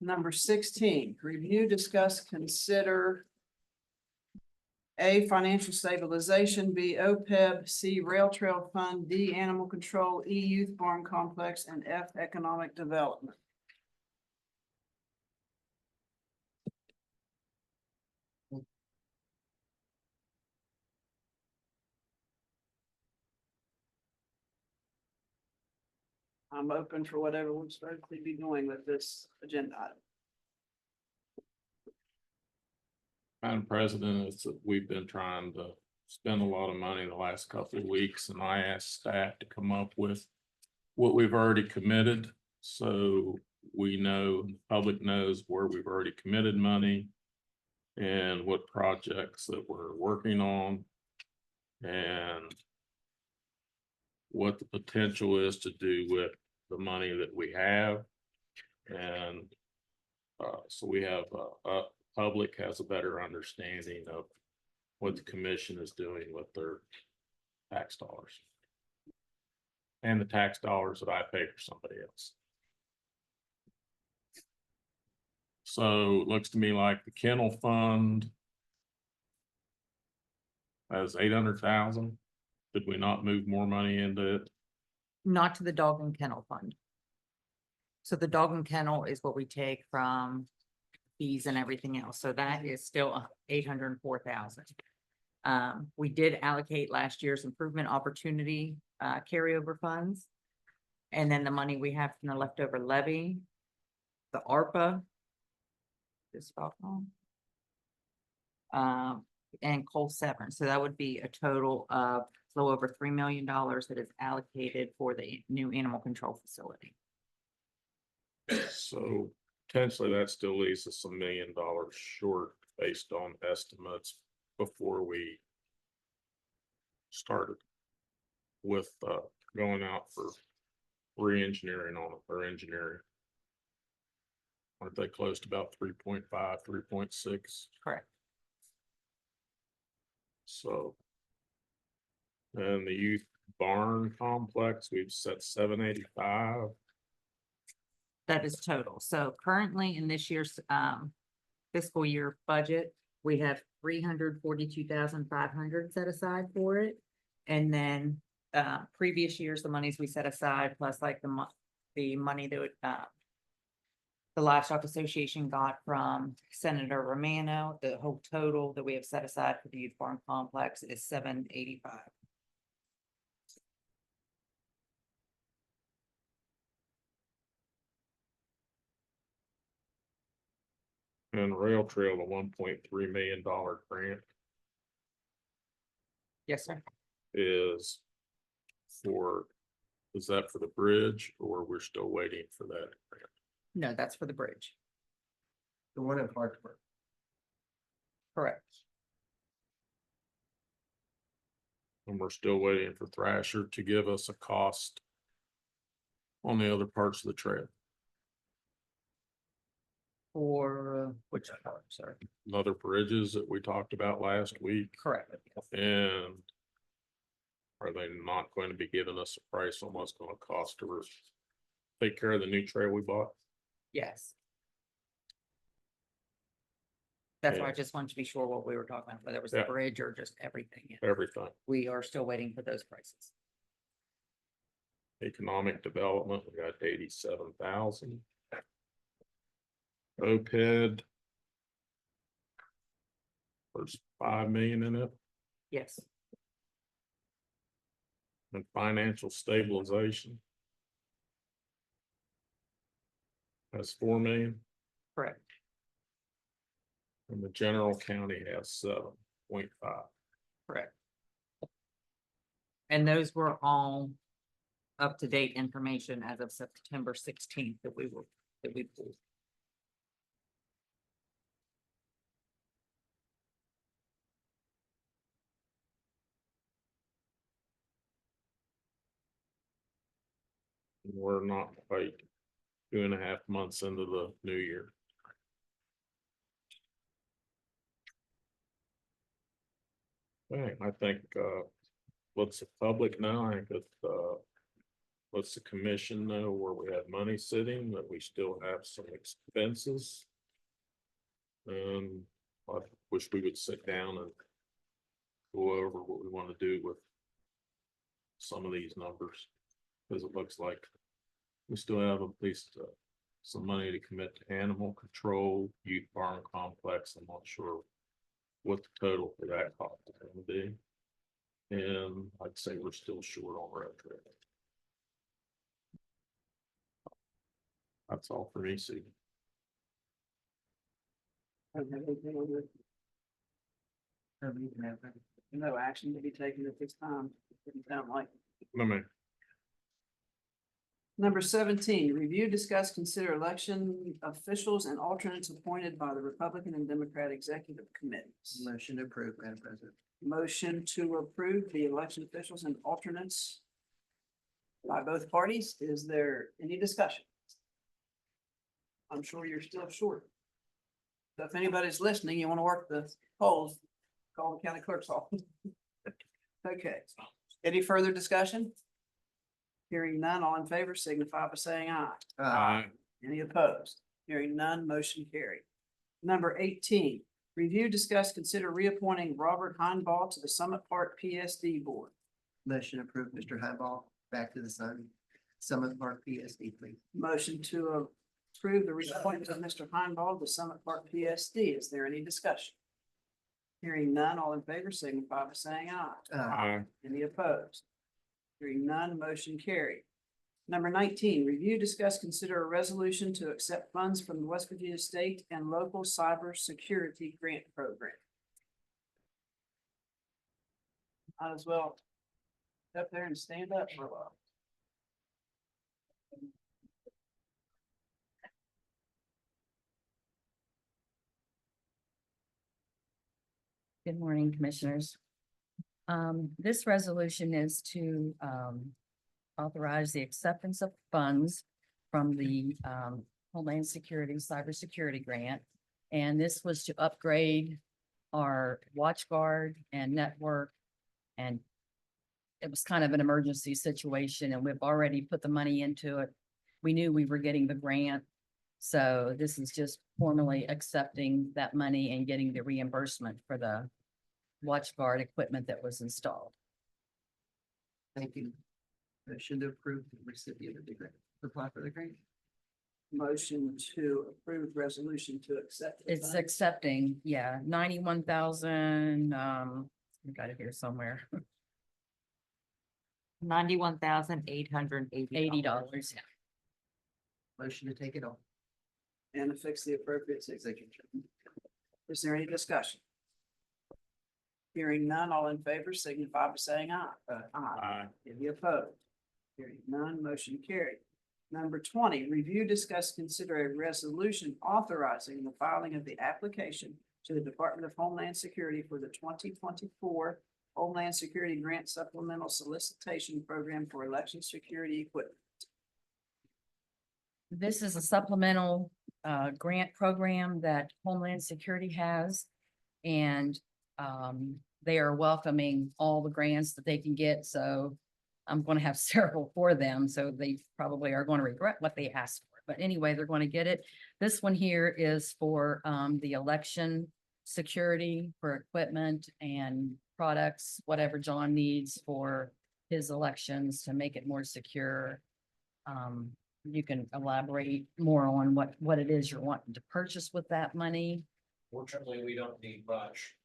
Number 16, review, discuss, consider A, financial stabilization, B, OPEB, C, rail trail fund, D, animal control, E, youth barn complex, and F, economic development. I'm open for whatever we're supposed to be doing with this agenda item. Madam President, it's, we've been trying to spend a lot of money the last couple of weeks, and I asked staff to come up with what we've already committed, so we know, the public knows where we've already committed money and what projects that we're working on, and what the potential is to do with the money that we have. And so we have, public has a better understanding of what the commission is doing with their tax dollars. And the tax dollars that I pay for somebody else. So it looks to me like the kennel fund has 800,000. Did we not move more money into it? Not to the dog and kennel fund. So the dog and kennel is what we take from fees and everything else. So that is still 804,000. We did allocate last year's improvement opportunity carryover funds. And then the money we have from the leftover levy, the ARPA. This and coal severance. So that would be a total of a little over $3 million that is allocated for the new animal control facility. So potentially that still leaves us $1 million short based on estimates before we started with going out for re-engineering on it, or engineering. Aren't they close to about 3.5, 3.6? Correct. So. And the youth barn complex, we've set 785. That is total. So currently in this year's fiscal year budget, we have 342,500 set aside for it. And then previous years, the monies we set aside, plus like the money that the Livestock Association got from Senator Romano, the whole total that we have set aside for the youth barn complex is 785. And rail trail, the $1.3 million grant Yes, sir. is that for the bridge, or we're still waiting for that grant? No, that's for the bridge. The one in Parkburg. Correct. And we're still waiting for Thrasher to give us a cost on the other parts of the trail. For which part, sir? Other bridges that we talked about last week. Correct. And are they not going to be giving us a price on what's going to cost to take care of the new trail we bought? Yes. That's why I Yeah. just wanted to be sure what we were talking about, whether it was the Yeah. bridge or just everything. Everything. We are still waiting for those prices. Economic development, we got 87,000. OPED. There's 5 million in it, Yes, and financial stabilization. That's 4 million, correct. and the general county has 7.5. Correct. And those were all up-to-date information as of September 16th that we pulled. We're not quite 2.5 months into the new year. Okay, I think, let's the public know, I think that, lets the commission know where we have money sitting, that we still have some expenses. I wish we would sit down and go over what we want to do with some of these numbers. Because it looks like we still have at least some money to commit to animal control, youth farm complex. I'm not sure what the total for that cost is going to be. And I'd say we're still short on road trip. That's all for me, Steve. Don't have anything on it. No action to be taken at this time. Didn't sound like. No, man. Number 17, review, discuss, consider election officials and alternates appointed by the Republican and Democrat executive committees. Motion to approve, Madam President. Motion to approve the election officials and alternates by both parties. Is there any discussion? I'm sure you're still short. So if anybody's listening, you want to work the polls, call the county clerk's office. Okay, any further discussion? Hearing none, all in favor signify by saying aye. Any opposed? Hearing none, motion carried. Number 18, review, discuss, consider reappointing Robert Heinball to the Summit Park PSD Board. Motion approved, Mr. Highball, back to the Summit Park PSD, please. Motion to approve the reappointment of Mr. Heinball to Summit Park PSD. Is there any discussion? Hearing none, all in favor signify by saying aye. Any opposed? Hearing none, motion carried. Number 19, review, discuss, consider a resolution to accept funds from the West Virginia State and Local Cyber Security Grant Program. Might as well up there and stand up for a while. Good morning, commissioners. This resolution is to authorize the acceptance of funds from the Homeland Security Cybersecurity Grant. And this was to upgrade our WatchGuard and network. And it was kind of an emergency situation, and we've already put the money into it. We knew we were getting the grant. So this is just formally accepting that money and getting the reimbursement for the WatchGuard equipment that was installed. Thank you. Motion to approve the recipient of the grant, apply for the grant. Motion to approve resolution to accept. the It's funds. accepting, yeah, 91,000, I got it here somewhere, $91,880. $80. Motion to take it on. And affix the appropriate signature. Is there any discussion? Hearing none, all in favor signify by saying aye. Aye. Any opposed? Hearing none, motion carried. Number 20, review, discuss, consider a resolution authorizing the filing of the application to the Department of Homeland Security for the 2024 Homeland Security Grant Supplemental Solicitation Program for Election Security Equipment. This is a supplemental grant program that Homeland Security has. And they are welcoming all the grants that they can get. So I'm going to have several for them. So they probably are going to regret what they asked for. But anyway, they're going to get it. This one here is for the election security, for equipment and products, whatever John needs for his elections to make it more secure. You can elaborate more on what it is you're wanting to purchase with that money. Fortunately, we don't need much.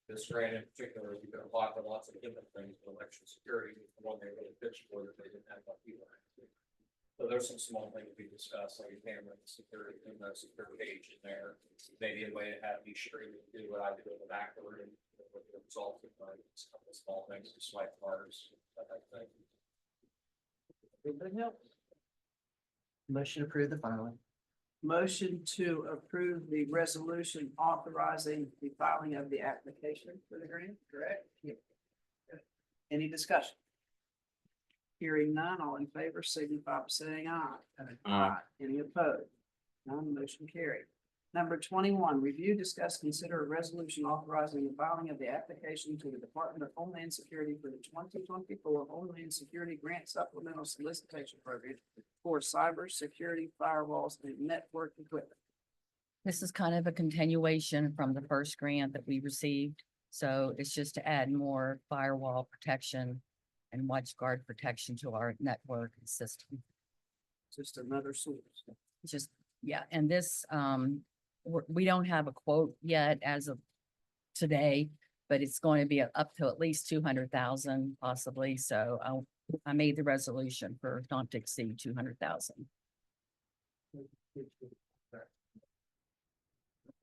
This grant in particular, you can apply for lots of different things, for election security, the one they really pitched for that they didn't have up either. So there's some small things we discussed, like a camera security, and no secure page in there. Maybe a way to have me sure you do what I do in the back of the room, with the results of like, a couple of small things to swipe cards, that type of thing. Anybody else? Motion to approve the filing. Motion to approve the resolution authorizing the filing of the application for the grant, correct? Yep. Any discussion? Hearing none, all in favor signify by saying aye. Aye. Any opposed? None, motion carried. Number 21, review, discuss, consider a resolution authorizing the filing of the application to the Department of Homeland Security for the 2024 Homeland Security Grant Supplemental Solicitation Program for cybersecurity firewalls and network equipment. This is kind of a continuation from the first grant that we received. So it's just to add more firewall protection and WatchGuard protection to our network system. Just another source. Just, yeah, and this, we don't have a quote yet as of today, but it's going to be up to at least 200,000 possibly. So I made the resolution for not to exceed 200,000.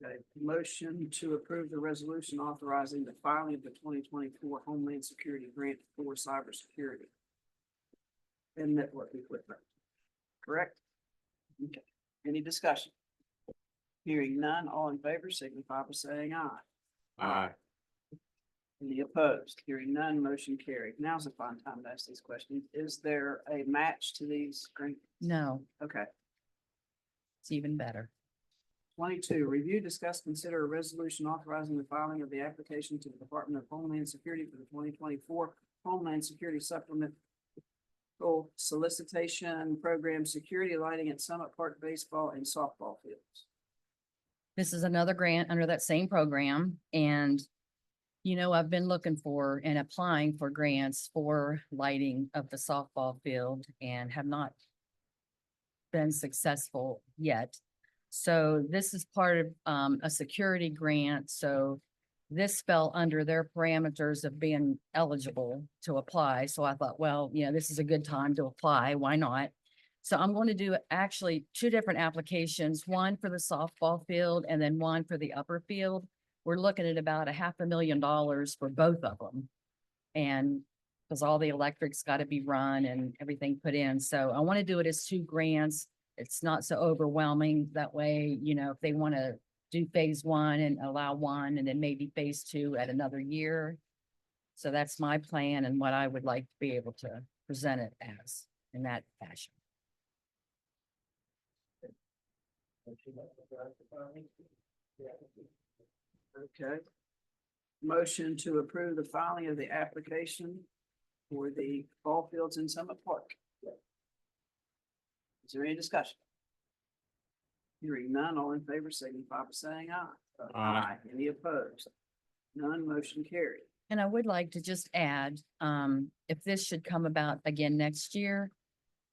Okay, motion to approve the resolution authorizing the filing of the 2024 Homeland Security Grant for cybersecurity and network equipment. Correct? Okay, any discussion? Hearing none, all in favor signify by saying aye. Aye. Any opposed? Hearing none, motion carried. Now's the fun time to ask these questions. Is there a match to these grants? No, Okay. it's even better. 22, review, discuss, consider a resolution authorizing the filing of the application to the Department of Homeland Security for the 2024 Homeland Security Supplemental Solicitation Program, security lighting at Summit Park baseball and softball fields. This is another grant under that same program. And, you know, I've been looking for and applying for grants for lighting of the softball field and have not been successful yet. So this is part of a security grant. So this fell under their parameters of being eligible to apply. So I thought, well, you know, this is a good time to apply. Why not? So I'm going to do actually two different applications, one for the softball field and then one for the upper field. We're looking at about $500,000 for both of them. And because all the electric's got to be run and everything put in. So I want to do it as two grants. It's not so overwhelming that way, you know, if they want to do phase one and allow one and then maybe phase two at another year. So that's my plan and what I would like to be able to present it as in that fashion. Okay. Motion to approve the filing of the application for the ball fields in Summit Park. Is there any discussion? Hearing none, all in favor signify by saying aye. Aye. Any opposed? None, motion carried. And I would like to just add, if this should come about again next year,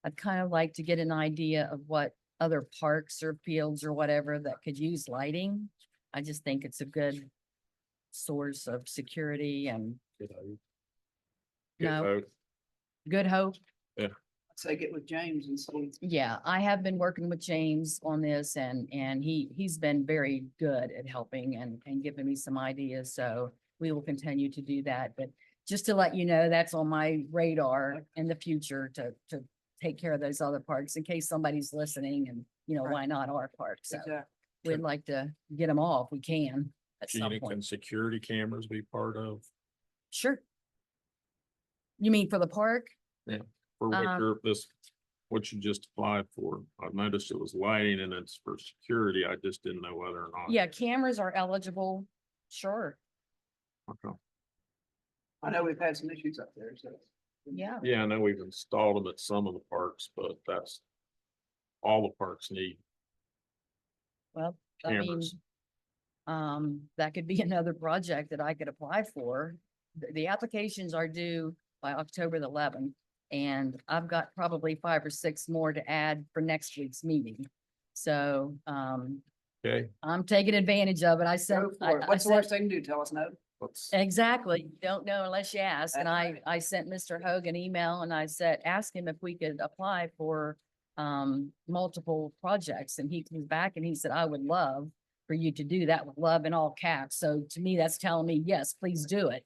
I'd kind of like to get an idea of what other parks or fields or whatever that could use lighting. I just think it's a good source of security and Good hope. No. Good hope. Good hope. Say get with James and see. Yeah, I have been working with James on this and he's been very good at helping and giving me some ideas. So we will continue to do that. But just to let you know, that's on my radar in the future to take care of those other parks in case somebody's listening and, you know, Right. why not our park? So Exactly. we'd like to get them all if we can at some Gina, can point. security cameras be part of, Sure. You mean for the park? for what Um, what you just applied for? I've noticed it was lighting and it's for security. I just didn't know whether or not. Yeah, cameras are eligible. Sure. Okay. I know we've had some issues up there, so. Yeah. Yeah, I know we've installed them at some of the parks, but that's all the parks need Well, I mean, cameras. that could be another project that I could apply for. The applications are due by October the 11th. And I've got probably 5 or 6 more to add for next week's meeting. So, Okay, I'm taking advantage of it. I sent, Go for it. What's the worst they can do? Tell us no. let's, exactly. You don't know unless you ask. And That's I sent Mr. Hoag an email and I said, ask him if we could apply for multiple projects. And he comes back and he said, I would love for you to do that with love in all caps. So to me, that's telling me, yes, please do it.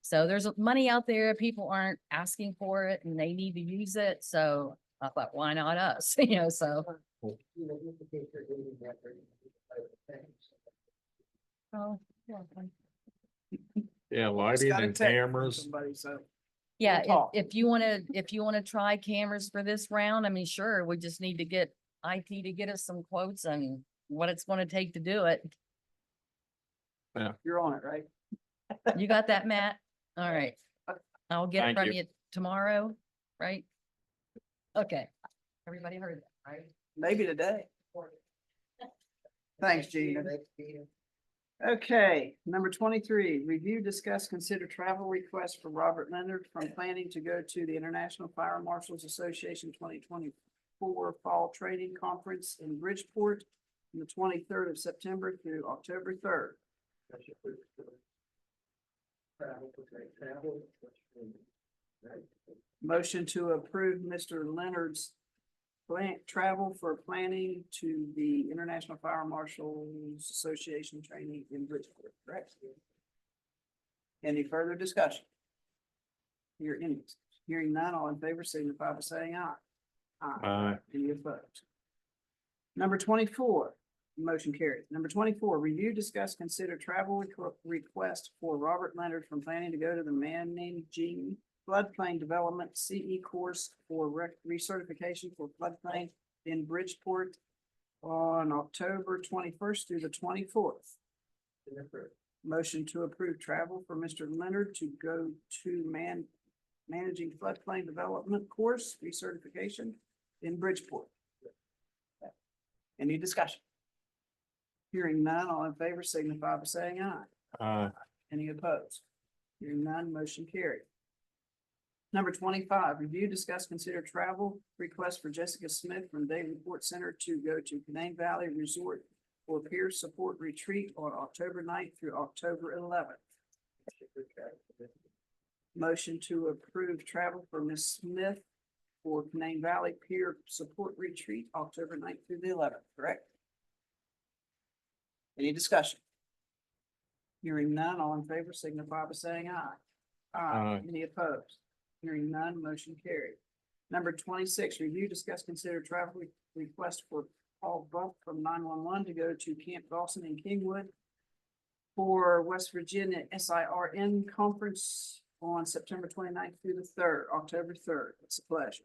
So there's money out there. People aren't asking for it and they need to use it. So I thought, why not us? You know, so. Oh, yeah. yeah, Just lighting got a and text from cameras. somebody, so. Yeah, talk. if you want to try cameras for this round, I mean, sure, we just need to get IT to get us some quotes and what it's gonna take to do it. You're on it, right? You got that, Matt? All right. I'll get it Thank from you. you tomorrow, right? Okay. Everybody heard that, right? Maybe today. Thanks, Gina. Thanks, Gina. Okay, number 23, review, discuss, consider travel request for Robert Leonard from planning to go to the International Fire Marshals Association 2024 Fall Training Conference in Bridgeport from the 23rd of September through October 3rd. Motion to approve Mr. Leonard's travel for planning to the International Fire Marshals Association training in Bridgeport, correct? Any further discussion? Hearing none, all in favor, signify by saying aye. Aye. Any opposed? Number 24, motion carried. Number 24, review, discuss, consider travel request for Robert Leonard from planning to go to the Manning Floodplain Development CE course for recertification for floodplain in Bridgeport on October 21st through the 24th. Motion to approve travel for Mr. Leonard to go to Managing Floodplain Development course recertification in Bridgeport. Any discussion? Hearing none, all in favor signify by saying aye. Any opposed? Hearing none, motion carried. Number 25, review, discuss, consider travel request for Jessica Smith from Davenport Center to go to Canaan Valley Resort for peer support retreat on October 9th through October 11th. Motion to approve travel for Ms. Smith for Canaan Valley Peer Support Retreat, October 9th through the 11th, correct? Any discussion? Hearing none, all in favor signify by saying aye. Aye. Any opposed? Hearing none, motion carried. Number 26, review, discuss, consider travel request for Paul Bump from 911 to go to Camp Dawson in Kingwood for West Virginia SIRN conference on September 29th through the 3rd, October 3rd. It's a pleasure.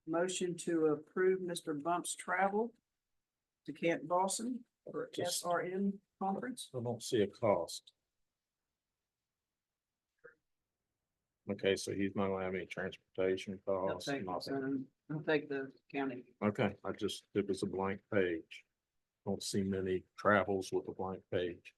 Motion to approve Mr. Bump's travel to Camp Dawson for Just- SRN conference. I don't see a cost. Okay, so he's not gonna have any transportation I'll costs. take nothing. the county. Okay, it was a blank page. Don't see many travels with a blank page.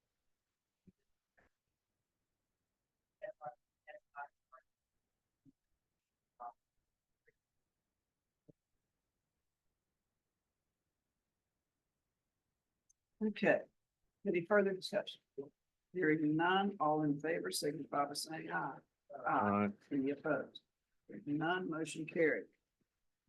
Okay, any further discussion? Hearing none, all in favor, signify by saying aye. Aye. Any opposed? Hearing none, motion carried.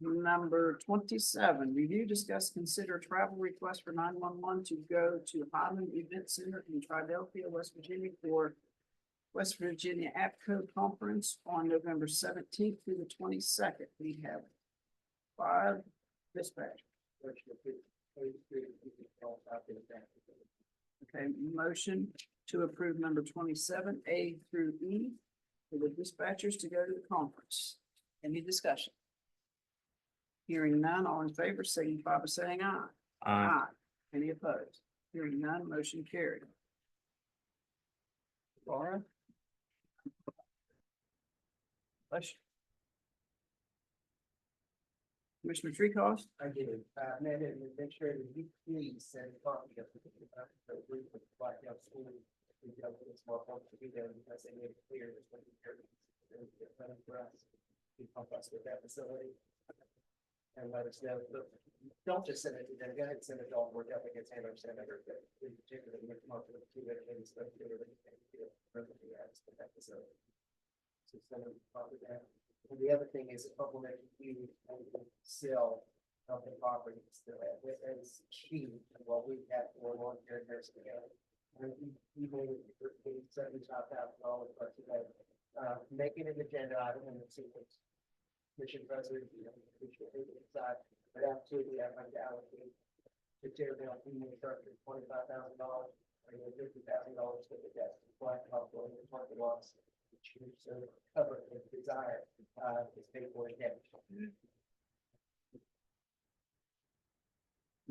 Number 27, review, discuss, consider travel request for 911 to go to Highland Event Center in Triadelphia, West Virginia for West Virginia APCO conference on November 17th through the 22nd. We have 5 dispatch. Okay, motion to approve number 27, A through E for the dispatchers to go to the conference. Any discussion? Hearing none, all in favor, signify by saying aye. Aye. Any opposed? Hearing none, motion carried. Laura? Bless you. Commissioner Treecost? I do, man, and make sure that you please send a copy of the brief of the Blackout School. We got a small folks to be there because they made it clear that when you're planning for us, you help us with that facility. And let us know, but don't just send it to them, go ahead and send it all, we're definitely gonna handle Senator, but in particular, we come up with 2 things, but perfectly asked for that facility. So send them probably that. And the other thing is a supplementary fee and sell of the properties that is key to what we have going on here in Harrison County. And we made $75,000 for today, making an agenda item in the sequence. Mission President, we should decide, but absolutely, I'd like to allocate to tear down FEMA structure $25,000, or $50,000 for the desk, black hospital, and parking lots. Choose to cover the desire, is paid for in cash.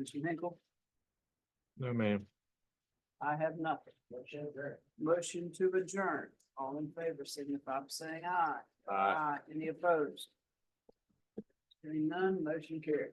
Mr. Hinkle? No, ma'am. I have nothing. Motion to adjourn. All in favor, signify by saying aye. Aye. Any opposed? Hearing none, motion carried.